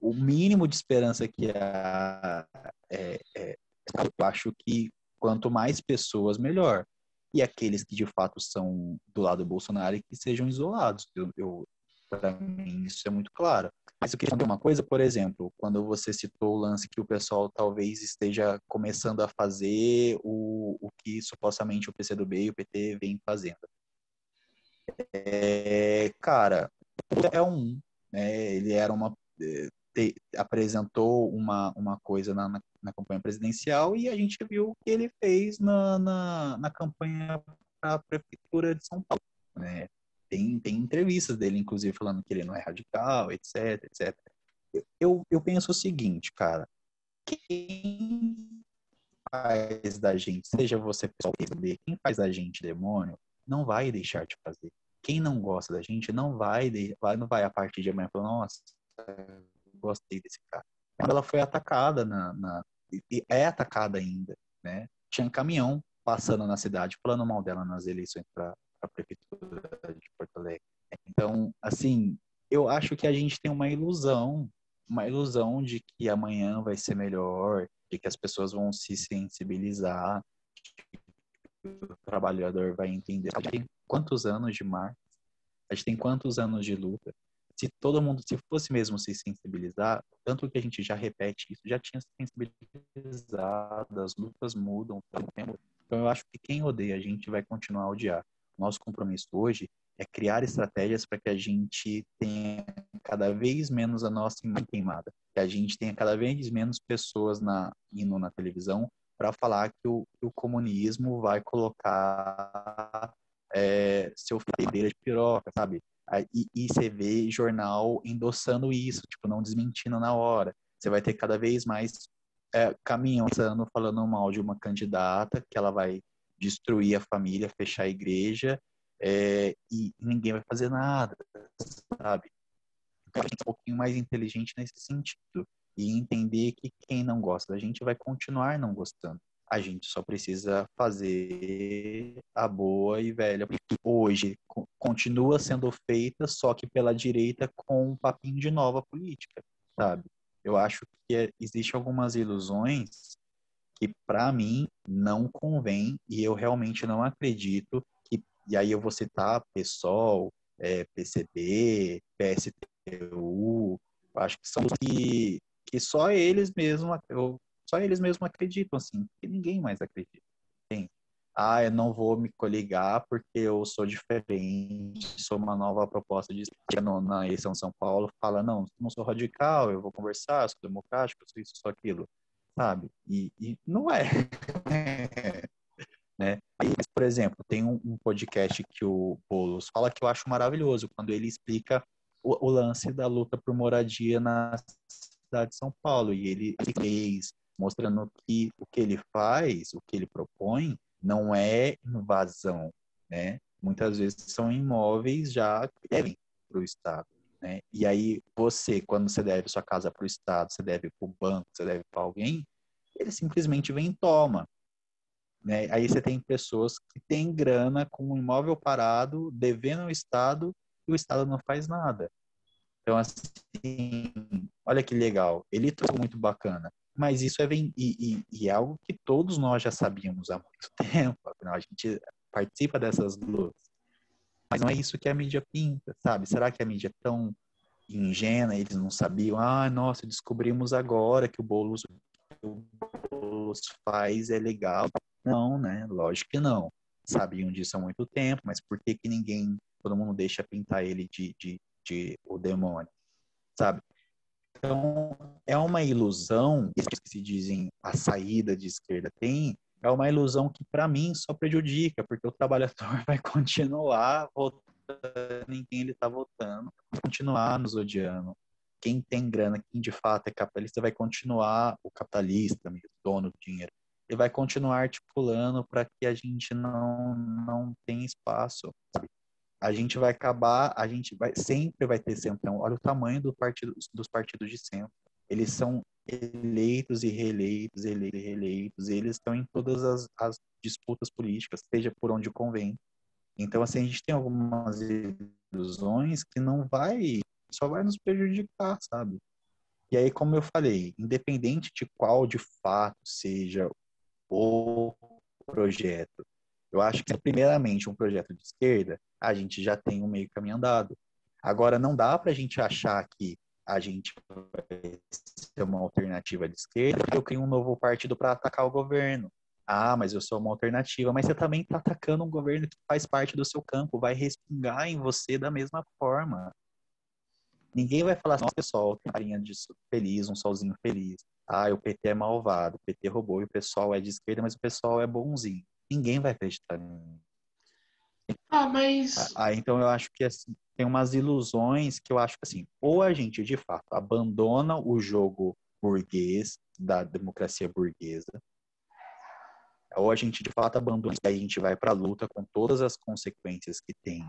o mínimo de esperança que há eu acho que quanto mais pessoas, melhor. E aqueles que de fato são do lado do Bolsonaro e que sejam isolados. Para mim, isso é muito claro. Mas eu queria contar uma coisa, por exemplo, quando você citou o lance que o pessoal talvez esteja começando a fazer o que supostamente o PCdoB e o PT vêm fazendo. Cara, né? Ele era apresentou uma coisa na campanha presidencial e a gente viu o que ele fez na campanha para a prefeitura de São Paulo, né? Tem entrevistas dele, inclusive, falando que ele não é radical, etc, etc. Eu penso o seguinte, cara, quem faz da gente, seja você pessoal, quem faz da gente demônio, não vai deixar de fazer. Quem não gosta da gente não vai a partir de amanhã falar, nossa, gostei desse cara. Quando ela foi atacada e é atacada ainda, né? Tinha um caminhão passando na cidade falando mal dela nas eleições para a prefeitura de Porto Alegre. Então, assim, eu acho que a gente tem uma ilusão de que amanhã vai ser melhor, de que as pessoas vão se sensibilizar, que o trabalhador vai entender. A gente tem quantos anos de mar? A gente tem quantos anos de luta? Se todo mundo, se fosse mesmo se sensibilizar, tanto que a gente já repete isso, já tinha se sensibilizado, as lutas mudam. Então eu acho que quem odeia a gente vai continuar a odiar. Nosso compromisso hoje é criar estratégias para que a gente tenha cada vez menos a nossa imagem queimada, que a gente tenha cada vez menos pessoas indo na televisão para falar que o comunismo vai colocar seu filho de piroca, sabe? E você vê jornal endossando isso, tipo, não desmentindo na hora. Você vai ter cada vez mais caminhão falando mal de uma candidata, que ela vai destruir a família, fechar a igreja, e ninguém vai fazer nada, sabe? Então, a gente é um pouquinho mais inteligente nesse sentido. E entender que quem não gosta da gente vai continuar não gostando. A gente só precisa fazer a boa e velha. Hoje continua sendo feita, só que pela direita com um papinho de nova política, sabe? Eu acho que existem algumas ilusões que, para mim, não convém e eu realmente não acredito que... E aí eu vou citar PSOL, PCB, PSTU, eu acho que são os que só eles mesmos acreditam, assim, que ninguém mais acredita. Tem. Eu não vou me coligar porque eu sou diferente, sou uma nova proposta de na eleição de São Paulo, fala, não sou radical, eu vou conversar, sou democrático, sou isso, sou aquilo, sabe? E não é. Né? Mas, por exemplo, tem um podcast que o Boulos fala que eu acho maravilhoso, quando ele explica o lance da luta por moradia na cidade de São Paulo. E ele fez, mostrando que o que ele faz, o que ele propõe, não é invasão, né? Muitas vezes são imóveis já que devem para o Estado. Né? E aí você, quando você deve sua casa para o Estado, você deve para o banco, você deve para alguém, ele simplesmente vem e toma. Né? Aí você tem pessoas que têm grana com um imóvel parado, devendo ao Estado, e o Estado não faz nada. Então, assim, olha que legal. Ele trouxe muito bacana. Mas isso é algo que todos nós já sabíamos há muito tempo. Afinal, a gente participa dessas lutas. Mas não é isso que a mídia pinta, sabe? Será que a mídia é tão ingênua? Eles não sabiam? Nossa, descobrimos agora que o Boulos faz é legal. Não, né? Lógico que não. Sabiam disso há muito tempo, mas por que todo mundo deixa pintar ele de o demônio, sabe? Então, é uma ilusão, isso que se dizem a saída de esquerda tem, é uma ilusão que, para mim, só prejudica, porque o trabalhador vai continuar votando em quem ele está votando, vai continuar nos odiando. Quem tem grana, quem de fato é capitalista, vai continuar o capitalista, dono do dinheiro. Ele vai continuar articulando para que a gente não tenha espaço, sabe? A gente vai acabar, sempre vai ter centrão. Olha o tamanho dos partidos de centro. Eles são eleitos e reeleitos, eleitos e reeleitos, e eles estão em todas as disputas políticas, seja por onde convém. Então, assim, a gente tem algumas ilusões que só vai nos prejudicar, sabe? E aí, como eu falei, independente de qual de fato seja o projeto, eu acho que, primeiramente, um projeto de esquerda, a gente já tem um meio caminho andado. Agora, não dá para a gente achar que a gente vai ser uma alternativa de esquerda porque eu crio um novo partido para atacar o governo. Mas eu sou uma alternativa. Mas você também está atacando um governo que faz parte do seu campo, vai respingar em você da mesma forma. Ninguém vai falar assim, pessoal, tem carinha de feliz, um solzinho feliz. O PT é malvado, o PT roubou e o pessoal é de esquerda, mas o pessoal é bonzinho. Ninguém vai acreditar nisso. Mas... Então eu acho que assim, tem umas ilusões que eu acho que assim, ou a gente de fato abandona o jogo burguês, da democracia burguesa, ou a gente de fato abandona e a gente vai para a luta com todas as consequências que tem,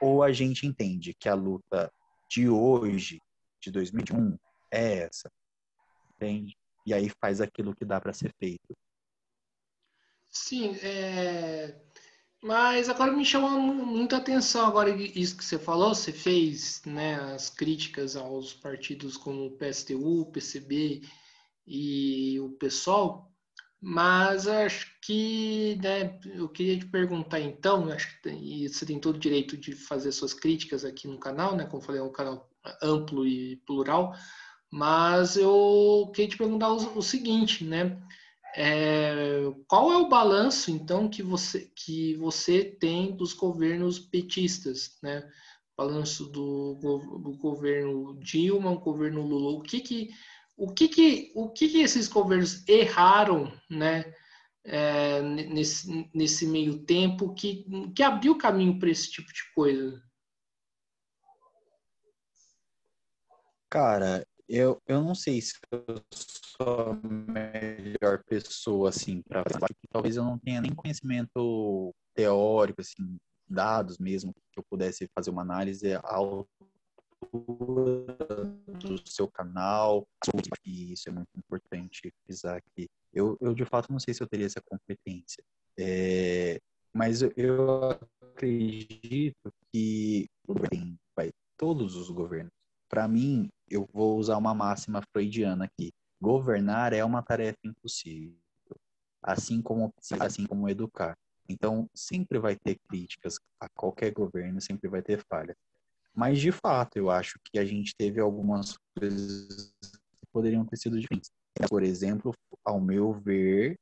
ou a gente entende que a luta de hoje, de 2021, é essa, entende? E aí faz aquilo que dá para ser feito. Sim, mas agora me chama muita atenção agora isso que você falou, você fez, né, as críticas aos partidos como o PSTU, o PCB e o PSOL, mas acho que, né, eu queria te perguntar então, acho que e você tem todo o direito de fazer suas críticas aqui no canal, né, como eu falei, é um canal amplo e plural, mas eu queria te perguntar o seguinte, né, qual é o balanço, então, que você tem dos governos petistas, né? Balanço do governo Dilma, o governo Lula. O que esses governos erraram, né? nesse meio tempo que abriu caminho para esse tipo de coisa? Cara, eu não sei se eu sou a melhor pessoa, assim, para falar. Talvez eu não tenha nem conhecimento teórico, assim, dados mesmo, que eu pudesse fazer uma análise à altura do seu canal. E isso é muito importante frisar aqui. Eu, de fato, não sei se eu teria essa competência. Mas eu acredito que todos os governos. Para mim, eu vou usar uma máxima freudiana aqui. Governar é uma tarefa impossível, assim como educar. Então, sempre vai ter críticas a qualquer governo, sempre vai ter falhas. Mas, de fato, eu acho que a gente teve algumas coisas que poderiam ter sido diferentes. Por exemplo, ao meu ver,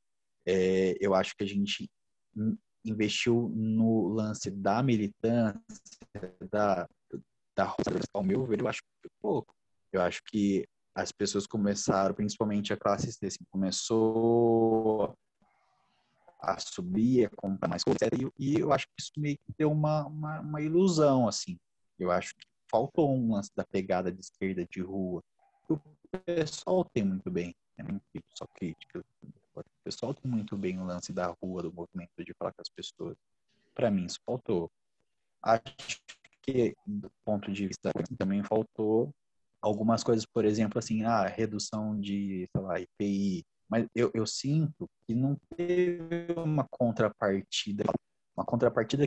eu acho que a gente investiu no lance da militância, da, ao meu ver, eu acho que foi pouco. Eu acho que as pessoas começaram, principalmente a classe C, assim, começou a subir, a comprar mais coisas, e eu acho que isso meio que deu uma ilusão, assim. Eu acho que faltou um lance da pegada de esquerda de rua. O pessoal tem muito bem, né? Só crítica. O pessoal tem muito bem o lance da rua, do movimento de falar com as pessoas. Para mim, isso faltou. Acho que, do ponto de vista, também faltou algumas coisas, por exemplo, assim, redução de, sei lá, IPI, mas eu sinto que não teve uma contrapartida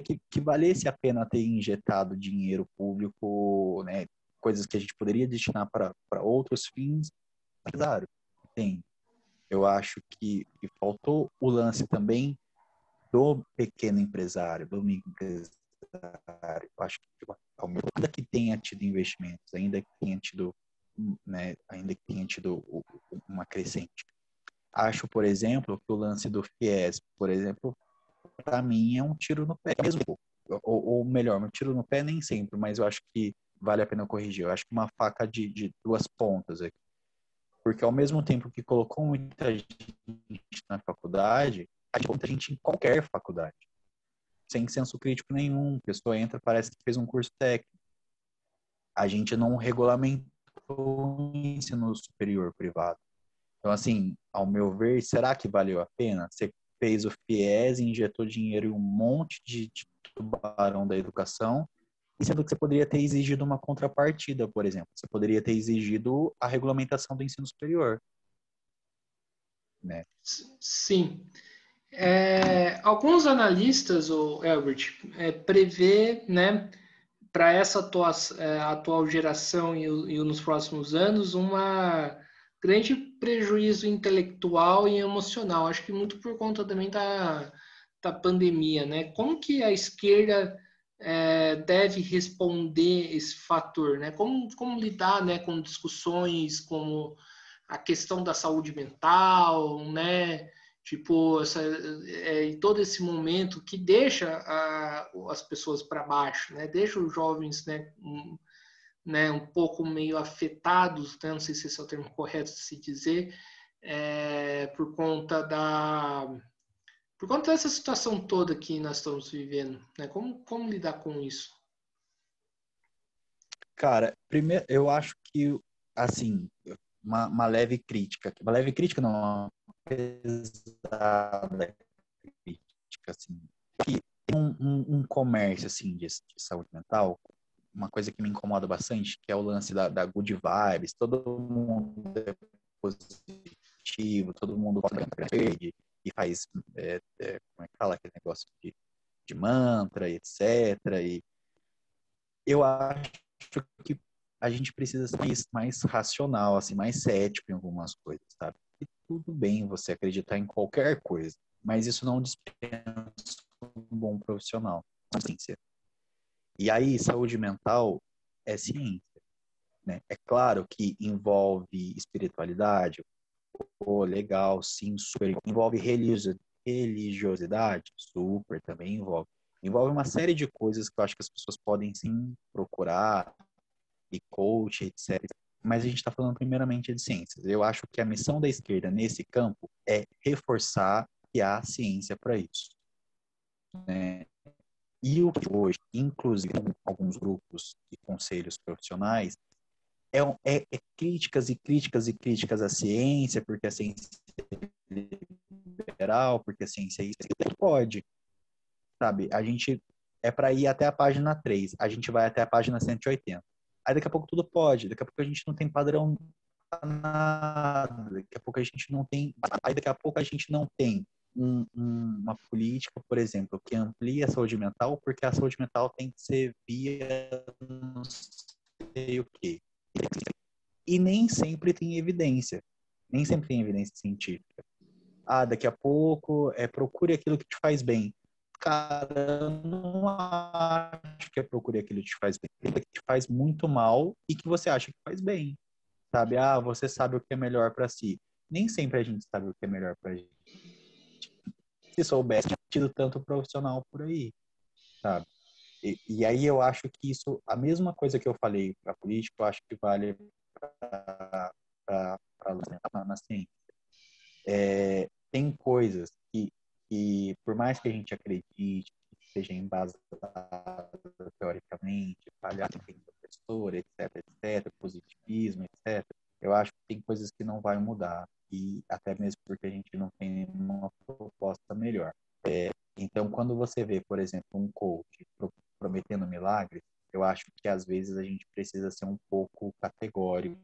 que valesse a pena ter injetado dinheiro público, né, coisas que a gente poderia destinar para outros fins, claro, tem. Eu acho que faltou o lance também do pequeno empresário, do microempresário. Eu acho que ainda que tenha tido investimentos, ainda que tenha tido, né, ainda que tenha tido uma crescente. Acho, por exemplo, que o lance do FIES, por exemplo, para mim é um tiro no pé mesmo. Ou melhor, um tiro no pé nem sempre, mas eu acho que vale a pena corrigir. Eu acho que uma faca de duas pontas aqui. Porque ao mesmo tempo que colocou muita gente na faculdade, a gente muita gente em qualquer faculdade sem senso crítico nenhum. A pessoa entra, parece que fez um curso técnico. A gente não regulamentou o ensino superior privado. Então, assim, ao meu ver, será que valeu a pena? Você fez o FIES, injetou dinheiro em um monte de tubarão da educação, e sendo que você poderia ter exigido uma contrapartida, por exemplo. Você poderia ter exigido a regulamentação do ensino superior, né? Sim. Alguns analistas, o Albert, prevê, né, para essa atual geração e nos próximos anos, uma grande prejuízo intelectual e emocional. Acho que muito por conta também da pandemia, né? Como que a esquerda deve responder esse fator, né? Como lidar, né, com discussões como a questão da saúde mental, né? Tipo, todo esse momento que deixa as pessoas para baixo, né? Deixa os jovens, um pouco meio afetados, né? Não sei se esse é o termo correto de se dizer, por conta dessa situação toda que nós estamos vivendo, né? Como lidar com isso? Cara, primeiro, eu acho que, assim, uma leve crítica, não, uma pesada crítica, assim, que tem um comércio, assim, de saúde mental, uma coisa que me incomoda bastante, que é o lance da good vibes, todo mundo é positivo, todo mundo verde e faz, como é que fala, aquele negócio de mantra, etc. E eu acho que a gente precisa ser mais racional, assim, mais cético em algumas coisas, sabe? E tudo bem você acreditar em qualquer coisa, mas isso não dispensa um bom profissional, a ciência. E aí, saúde mental é ciência, né? É claro que envolve espiritualidade, legal, sim, super. Envolve religiosidade, super, também envolve. Envolve uma série de coisas que eu acho que as pessoas podem sim procurar, e coach, etc. Mas a gente está falando primeiramente de ciências. Eu acho que a missão da esquerda nesse campo é reforçar que há ciência para isso, né? E o que hoje, inclusive em alguns grupos e conselhos profissionais, é críticas e críticas e críticas à ciência, porque a ciência é liberal, porque a ciência é isso, pode, sabe? A gente é para ir até a página 3, a gente vai até a página 180. Aí daqui a pouco tudo pode, daqui a pouco a gente não tem padrão nada, daqui a pouco a gente não tem, aí daqui a pouco a gente não tem uma política, por exemplo, que amplia a saúde mental, porque a saúde mental tem que ser via não sei o quê. E nem sempre tem evidência, nem sempre tem evidência científica. Ah, daqui a pouco procure aquilo que te faz bem. Cara, eu não acho que procure aquilo que te faz bem. Aquilo que te faz muito mal e que você acha que faz bem. Sabe? Ah, você sabe o que é melhor para si. Nem sempre a gente sabe o que é melhor pra gente. Se soubesse, tinha tido tanto profissional por aí, sabe? E aí eu acho que isso, a mesma coisa que eu falei para político, eu acho que vale para na ciência. Tem coisas que, por mais que a gente acredite, que seja embasado teoricamente, falhar em professor, etc, etc, positivismo, etc, eu acho que tem coisas que não vai mudar, e até mesmo porque a gente não tem nenhuma proposta melhor. Então, quando você vê, por exemplo, um coach prometendo milagres, eu acho que às vezes a gente precisa ser um pouco categórico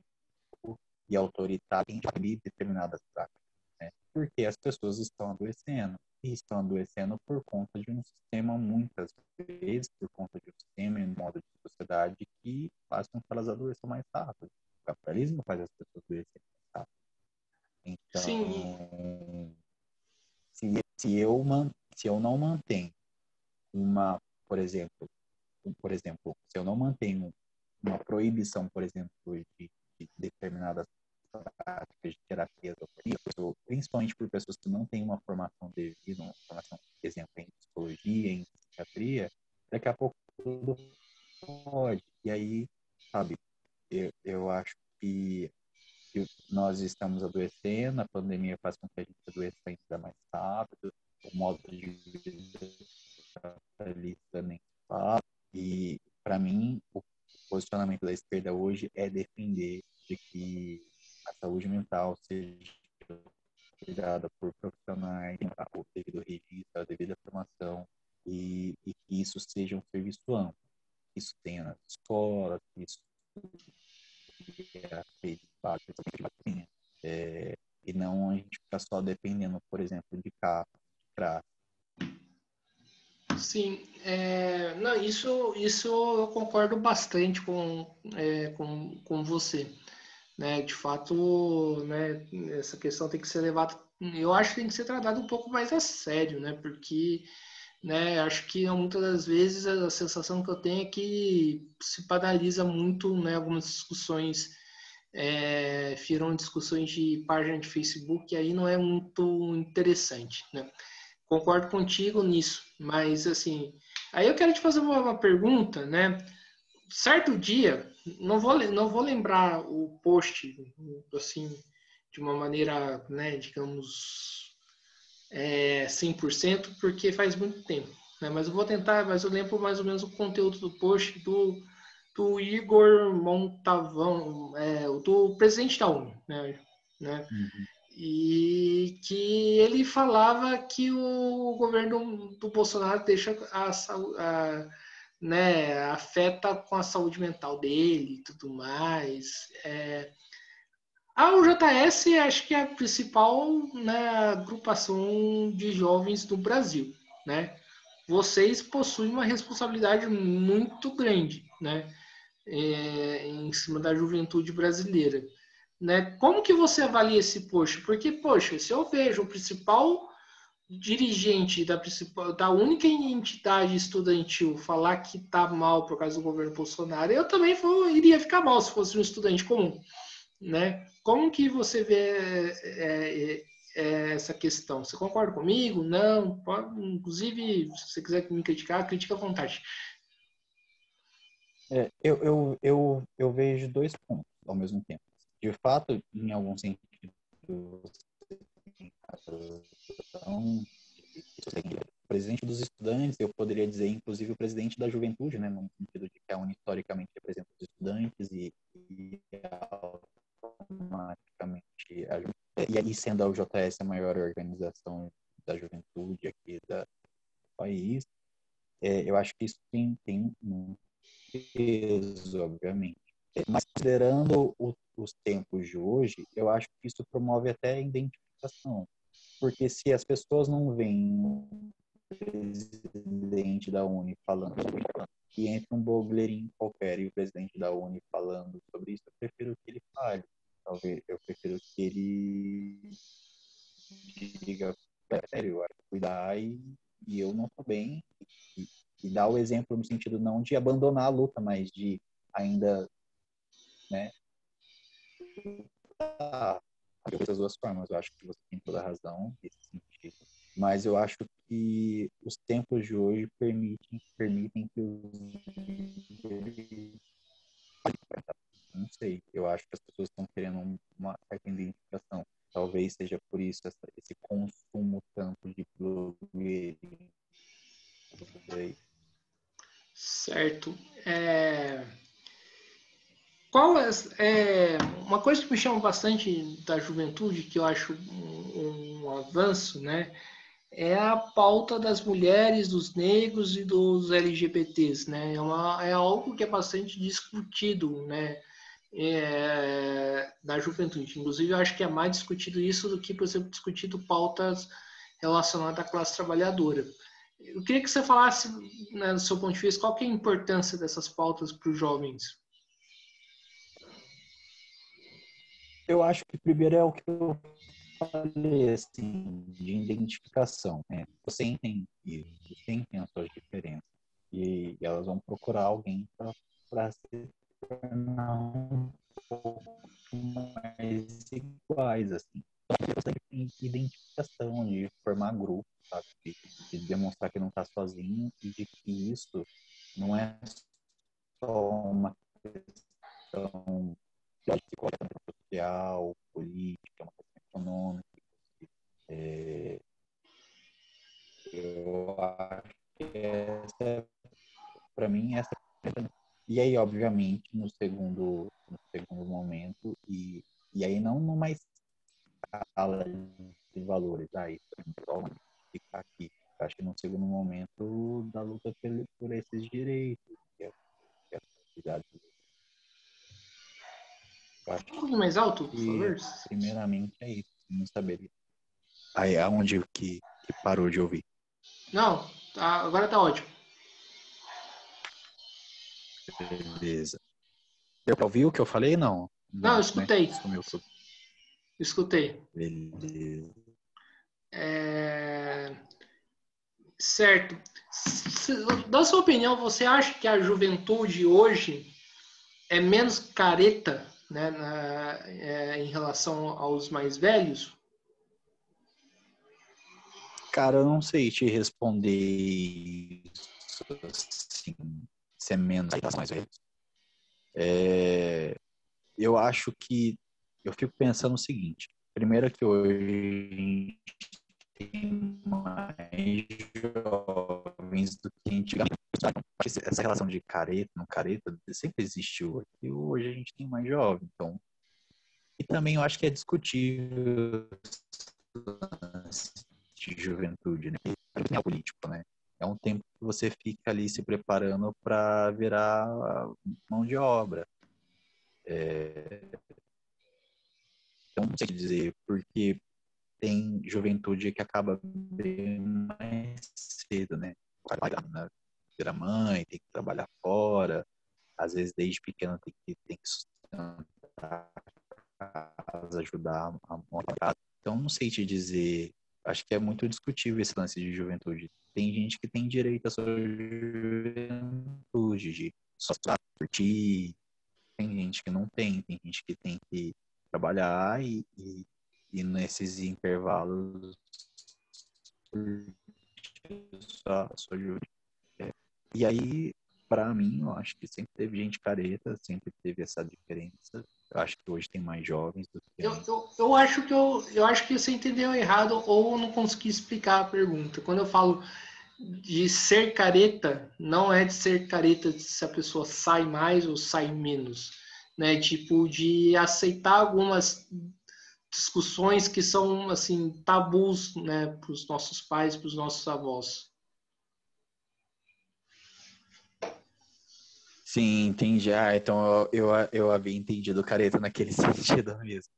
e autoritário em determinadas práticas, né? Porque as pessoas estão adoecendo, e estão adoecendo por conta de um sistema, muitas vezes, por conta de um sistema e um modo de sociedade que faz com que elas adoeçam mais rápido. O capitalismo faz as pessoas adoecerem mais rápido. Sim, Então, se eu não mantenho uma, por exemplo, se eu não mantenho uma proibição, por exemplo, de determinadas práticas de terapias alternativas, principalmente por pessoas que não têm uma formação devida, uma formação, por exemplo, em psicologia, em psiquiatria, daqui a pouco tudo pode. E aí, sabe, eu acho que nós estamos adoecendo, a pandemia faz com que a gente adoeça ainda mais rápido, o modo de vida ali também fala. E, para mim, o posicionamento da esquerda hoje é defender de que a saúde mental seja cuidada por profissionais, o devido registro, a devida formação, e que isso seja um serviço amplo. Isso tenha nas escolas, isso tenha rede básica, e não a gente ficar só dependendo, por exemplo, de carro, de praça. sim. Não, isso eu concordo bastante com você. Né? De fato, né, essa questão tem que ser levada, eu acho que tem que ser tratada um pouco mais a sério, né? Porque, né, acho que muitas das vezes a sensação que eu tenho é que se banaliza muito, né, algumas discussões, viram discussões de página de Facebook, e aí não é muito interessante, né? Concordo contigo nisso, mas assim, aí eu quero te fazer uma pergunta, né? Certo dia, não vou lembrar o post assim de uma maneira, né, digamos, 100%, porque faz muito tempo, né? Mas eu vou tentar, mas eu lembro mais ou menos o conteúdo do post do Igor Montavão, do presidente da ONU, né? Uhum. E que ele falava que o governo do Bolsonaro deixa né, afeta com a saúde mental dele e tudo mais. A UJS acho que é a principal, né, agrupação de jovens do Brasil, né? Vocês possuem uma responsabilidade muito grande, né, em cima da juventude brasileira, né? Como que você avalia esse post? Porque, poxa, se eu vejo o principal dirigente da única entidade estudantil falar que tá mal por causa do governo Bolsonaro, eu também iria ficar mal se fosse um estudante comum, né? Como que você vê essa questão? Você concorda comigo? Não? Inclusive, se você quiser me criticar, critica à vontade. Eu vejo dois pontos ao mesmo tempo. De fato, em algum sentido, você tem razão. O presidente dos estudantes, eu poderia dizer, inclusive, o presidente da juventude, né, no sentido de que a UNE historicamente representa os estudantes e automaticamente e aí sendo a UJS a maior organização da juventude aqui do país, eu acho que isso tem um peso, obviamente. Mas considerando os tempos de hoje, eu acho que isso promove até a identificação. Porque se as pessoas não veem o presidente da Uni falando sobre isso, e entra um blogueirinho qualquer e o presidente da Uni falando sobre isso, eu prefiro que ele fale. Talvez eu prefiro que ele diga, sério, cuidar e eu não estou bem. E, e dar o exemplo no sentido não de abandonar a luta, mas de ainda, né, dessas duas formas. Eu acho que você tem toda a razão nesse sentido. Mas eu acho que os tempos de hoje permitem que os... Não sei, eu acho que as pessoas estão querendo uma certa identificação. Talvez seja por isso esse consumo tanto de blogueirinho. Certo. Uma coisa que me chama bastante da juventude, que eu acho um avanço, né? É a pauta das mulheres, dos negros e dos LGBTs, né? É algo que é bastante discutido, né? Na juventude. Inclusive, eu acho que é mais discutido isso do que, por exemplo, discutido pautas relacionadas à classe trabalhadora. Eu queria que você falasse, né, do seu ponto de vista, qual que é a importância dessas pautas para os jovens? Eu acho que primeiro é o que eu falei, assim, de identificação, né? Você entende isso, você entende as suas diferenças e elas vão procurar alguém para se tornar um pouco mais iguais, assim. Você tem identificação, de formar grupo, sabe? De demonstrar que não está sozinho e de que isso não é só uma questão social, política, uma questão econômica. Eu acho que para mim, essa e aí, obviamente, no segundo momento, e aí não numa escala de valores, isso é só ficar aqui. Eu acho que no segundo momento da luta por esses direitos, que é a sociedade. Eu acho Um pouquinho mais alto, por que, favor. primeiramente, é isso, não saber. Aí é onde que parou de ouvir. Não, agora tá ótimo. Beleza. Deu pra ouvir o que eu falei? Não. Não, eu Não, né? escutei. Sumiu tudo. Escutei. Beleza. É... Certo. Na sua opinião, você acha que a juventude hoje é menos careta, né, em relação aos mais velhos? Cara, eu não sei te responder isso, assim, se é menos em relação mais velhos. Eu acho que eu fico pensando o seguinte. Primeiro que hoje tem mais jovens do que antigamente. Essa relação de careta, não careta, sempre existiu. E hoje a gente tem mais jovem. Então, e também eu acho que é discutível de juventude, né? É político, né? É um tempo que você fica ali se preparando para virar mão de obra. Então, não sei dizer, porque tem juventude que acaba bem mais cedo, né? Né? Vira mãe, tem que trabalhar fora, às vezes desde pequeno tem que sustentar a casa, ajudar a montar a casa. Então, não sei te dizer, acho que é muito discutível esse lance de juventude. Tem gente que tem direito à sua juventude, de só curtir, tem gente que não tem gente que tem que trabalhar e nesses intervalos sua juventude. E aí para mim, eu acho que sempre teve gente careta, sempre teve essa diferença. Eu acho que hoje tem mais jovens do que antes. Eu acho que você entendeu errado ou não consegui explicar a pergunta. Quando eu falo de ser careta, não é de ser careta se a pessoa sai mais ou sai menos, né? Tipo, de aceitar algumas discussões que são, assim, tabus, né, para os nossos pais, para os nossos avós. Sim, entendi. Ah, então eu havia entendido careta naquele sentido mesmo.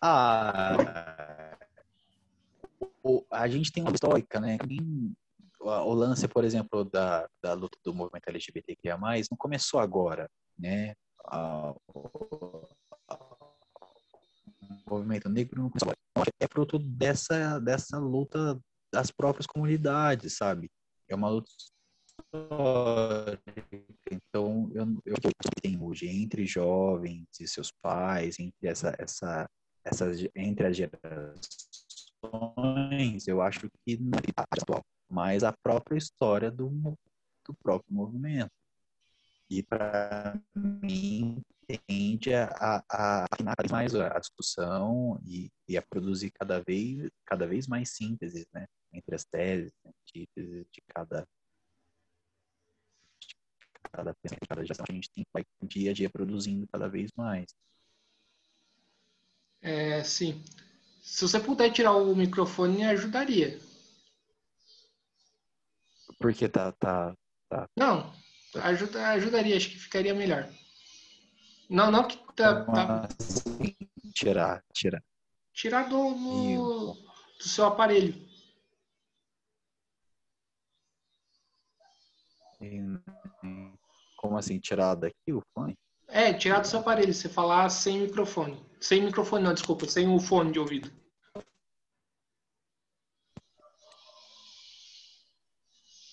Ah, a gente tem uma histórica, né? O lance, por exemplo, da luta do movimento LGBTQIA+, não começou agora, né? O movimento negro não começou agora. É fruto dessa luta das próprias comunidades, sabe? É uma luta histórica. Então, eu tenho hoje entre jovens e seus pais, entre as gerações, eu acho que não é atual, mas a própria história do próprio movimento. E para mim tende a afinar mais a discussão e a produzir cada vez mais sínteses, né, entre as teses, antíteses de cada geração. A gente vai dia a dia produzindo cada vez mais. É, sim. Se você puder tirar o microfone, ajudaria. Porque tá Não, ajudaria, acho que ficaria melhor. Não, não que tá assim, tirar. tirar E, do seu aparelho. e, como assim, tirar daqui o fone? É, tirar do seu aparelho, você falar sem microfone. Sem microfone, não, desculpa, sem o fone de ouvido.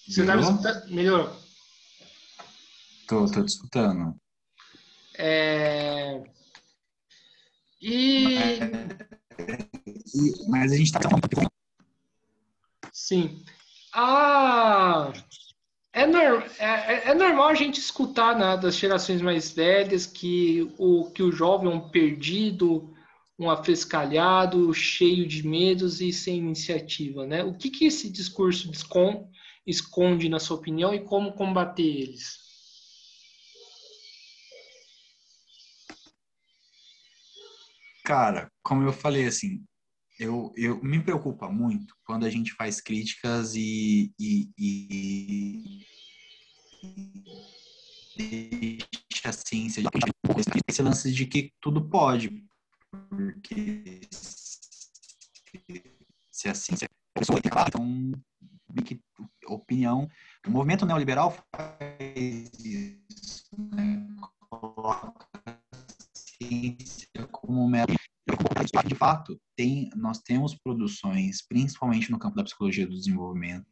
Você tá me Melhorou? escutando? Melhorou. Tô te escutando. É... E Mas a gente tá falando. sim. Ah, é normal a gente escutar, né, das gerações mais velhas que o jovem é um perdido, um afescalhado, cheio de medos e sem iniciativa, né? O que esse discurso esconde, na sua opinião, e como combater eles? Cara, como eu falei, assim, eu me preocupa muito quando a gente faz críticas e deixa assim, seja, esse lance de que tudo pode, porque se assim, se a pessoa tem então, meio que opinião, o movimento neoliberal faz isso, né? Coloca a ciência como mero. De fato, nós temos produções, principalmente no campo da psicologia do desenvolvimento,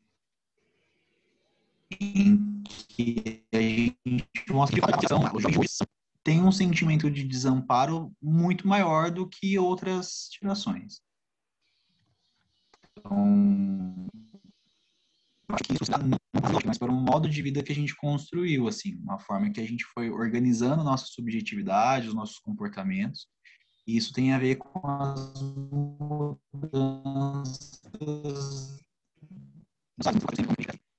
em que a gente mostra que a tem um sentimento de desamparo muito maior do que outras gerações. Então, acho que isso está mas por um modo de vida que a gente construiu, assim, uma forma que a gente foi organizando nossa subjetividade, os nossos comportamentos, e isso tem a ver com as mudanças.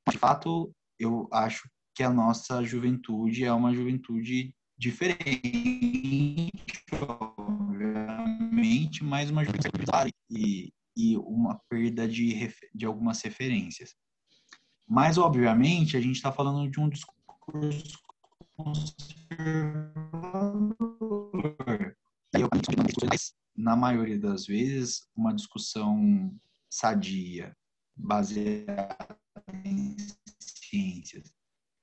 De fato, eu acho que a nossa juventude é uma juventude diferente, obviamente, mas uma juventude e uma perda de algumas referências. Mas, obviamente, a gente está falando de um discurso conservador. Na maioria das vezes, uma discussão sadia, baseada em ciências.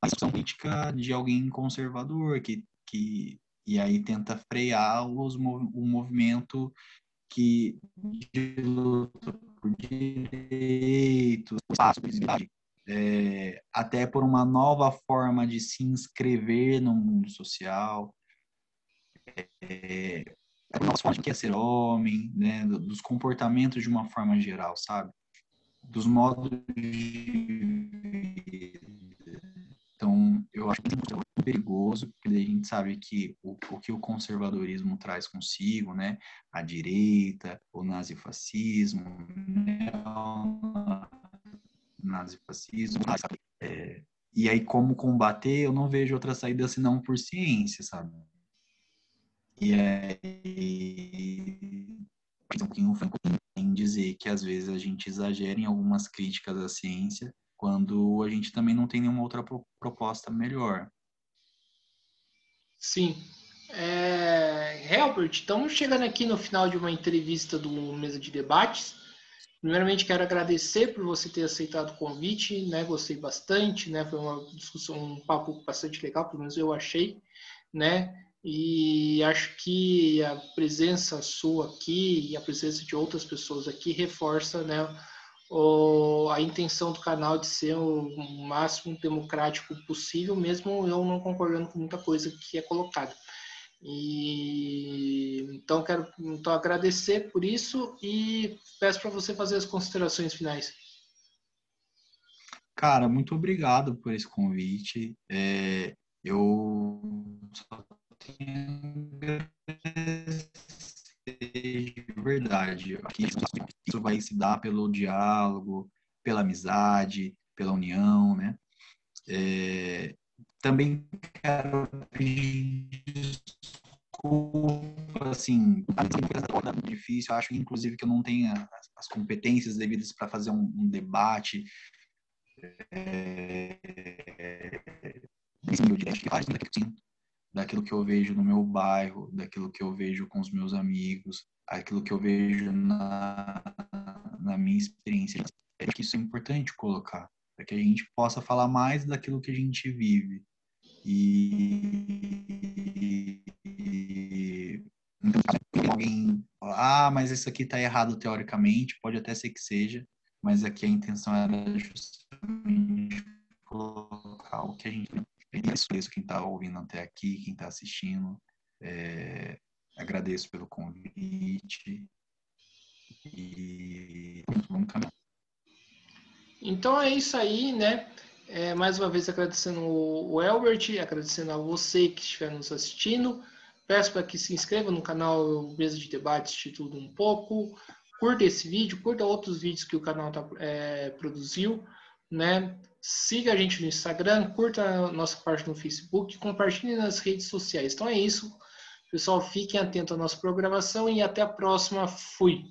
Uma discussão política de alguém conservador e aí tenta frear o movimento de luta por direitos, espaço, visibilidade, até por uma nova forma de se inscrever no mundo social, por novas formas de que é ser homem, né, dos comportamentos de uma forma geral, sabe? Dos modos de vida. Então, eu acho que é muito perigoso, porque daí a gente sabe que o que o conservadorismo traz consigo, né? A direita, o nazifascismo, nazifascismo, e aí como combater, eu não vejo outra saída senão por ciência, sabe? E aí, um pouquinho em dizer que às vezes a gente exagera em algumas críticas à ciência, quando a gente também não tem nenhuma outra proposta melhor. Sim. Herbert, estamos chegando aqui no final de uma entrevista do Mesa de Debates. Primeiramente, quero agradecer por você ter aceitado o convite, né? Gostei bastante, né? Foi uma discussão, um papo bastante legal, pelo menos eu achei, né? E acho que a presença sua aqui e a presença de outras pessoas aqui reforça, né, a intenção do canal de ser o máximo democrático possível, mesmo eu não concordando com muita coisa que é colocada. E então quero agradecer por isso e peço para você fazer as considerações finais. Cara, muito obrigado por esse convite. Eu só tenho de verdade. Aqui isso vai se dar pelo diálogo, pela amizade, pela união, né? Também quero pedir desculpa, assim, difícil. Eu acho, inclusive, que eu não tenho as competências devidas para fazer um debate daquilo que eu vejo no meu bairro, daquilo que eu vejo com os meus amigos, aquilo que eu vejo na minha experiência. É que isso é importante colocar, para que a gente possa falar mais daquilo que a gente vive. E então, alguém fala, mas isso aqui está errado teoricamente, pode até ser que seja, mas aqui a intenção era justamente colocar o que a gente isso, quem está ouvindo até aqui, quem está assistindo. Agradeço pelo convite e vamos caminhar. Então é isso aí, né? Mais uma vez agradecendo o Elbert, agradecendo a você que estiver nos assistindo. Peço para que se inscreva no canal Mesa de Debates de Tudo Um Pouco. Curta esse vídeo, curta outros vídeos que o canal produziu, né? Siga a gente no Instagram, curta a nossa página no Facebook, compartilhe nas redes sociais. Então é isso. Pessoal, fiquem atentos à nossa programação e até a próxima. Fui!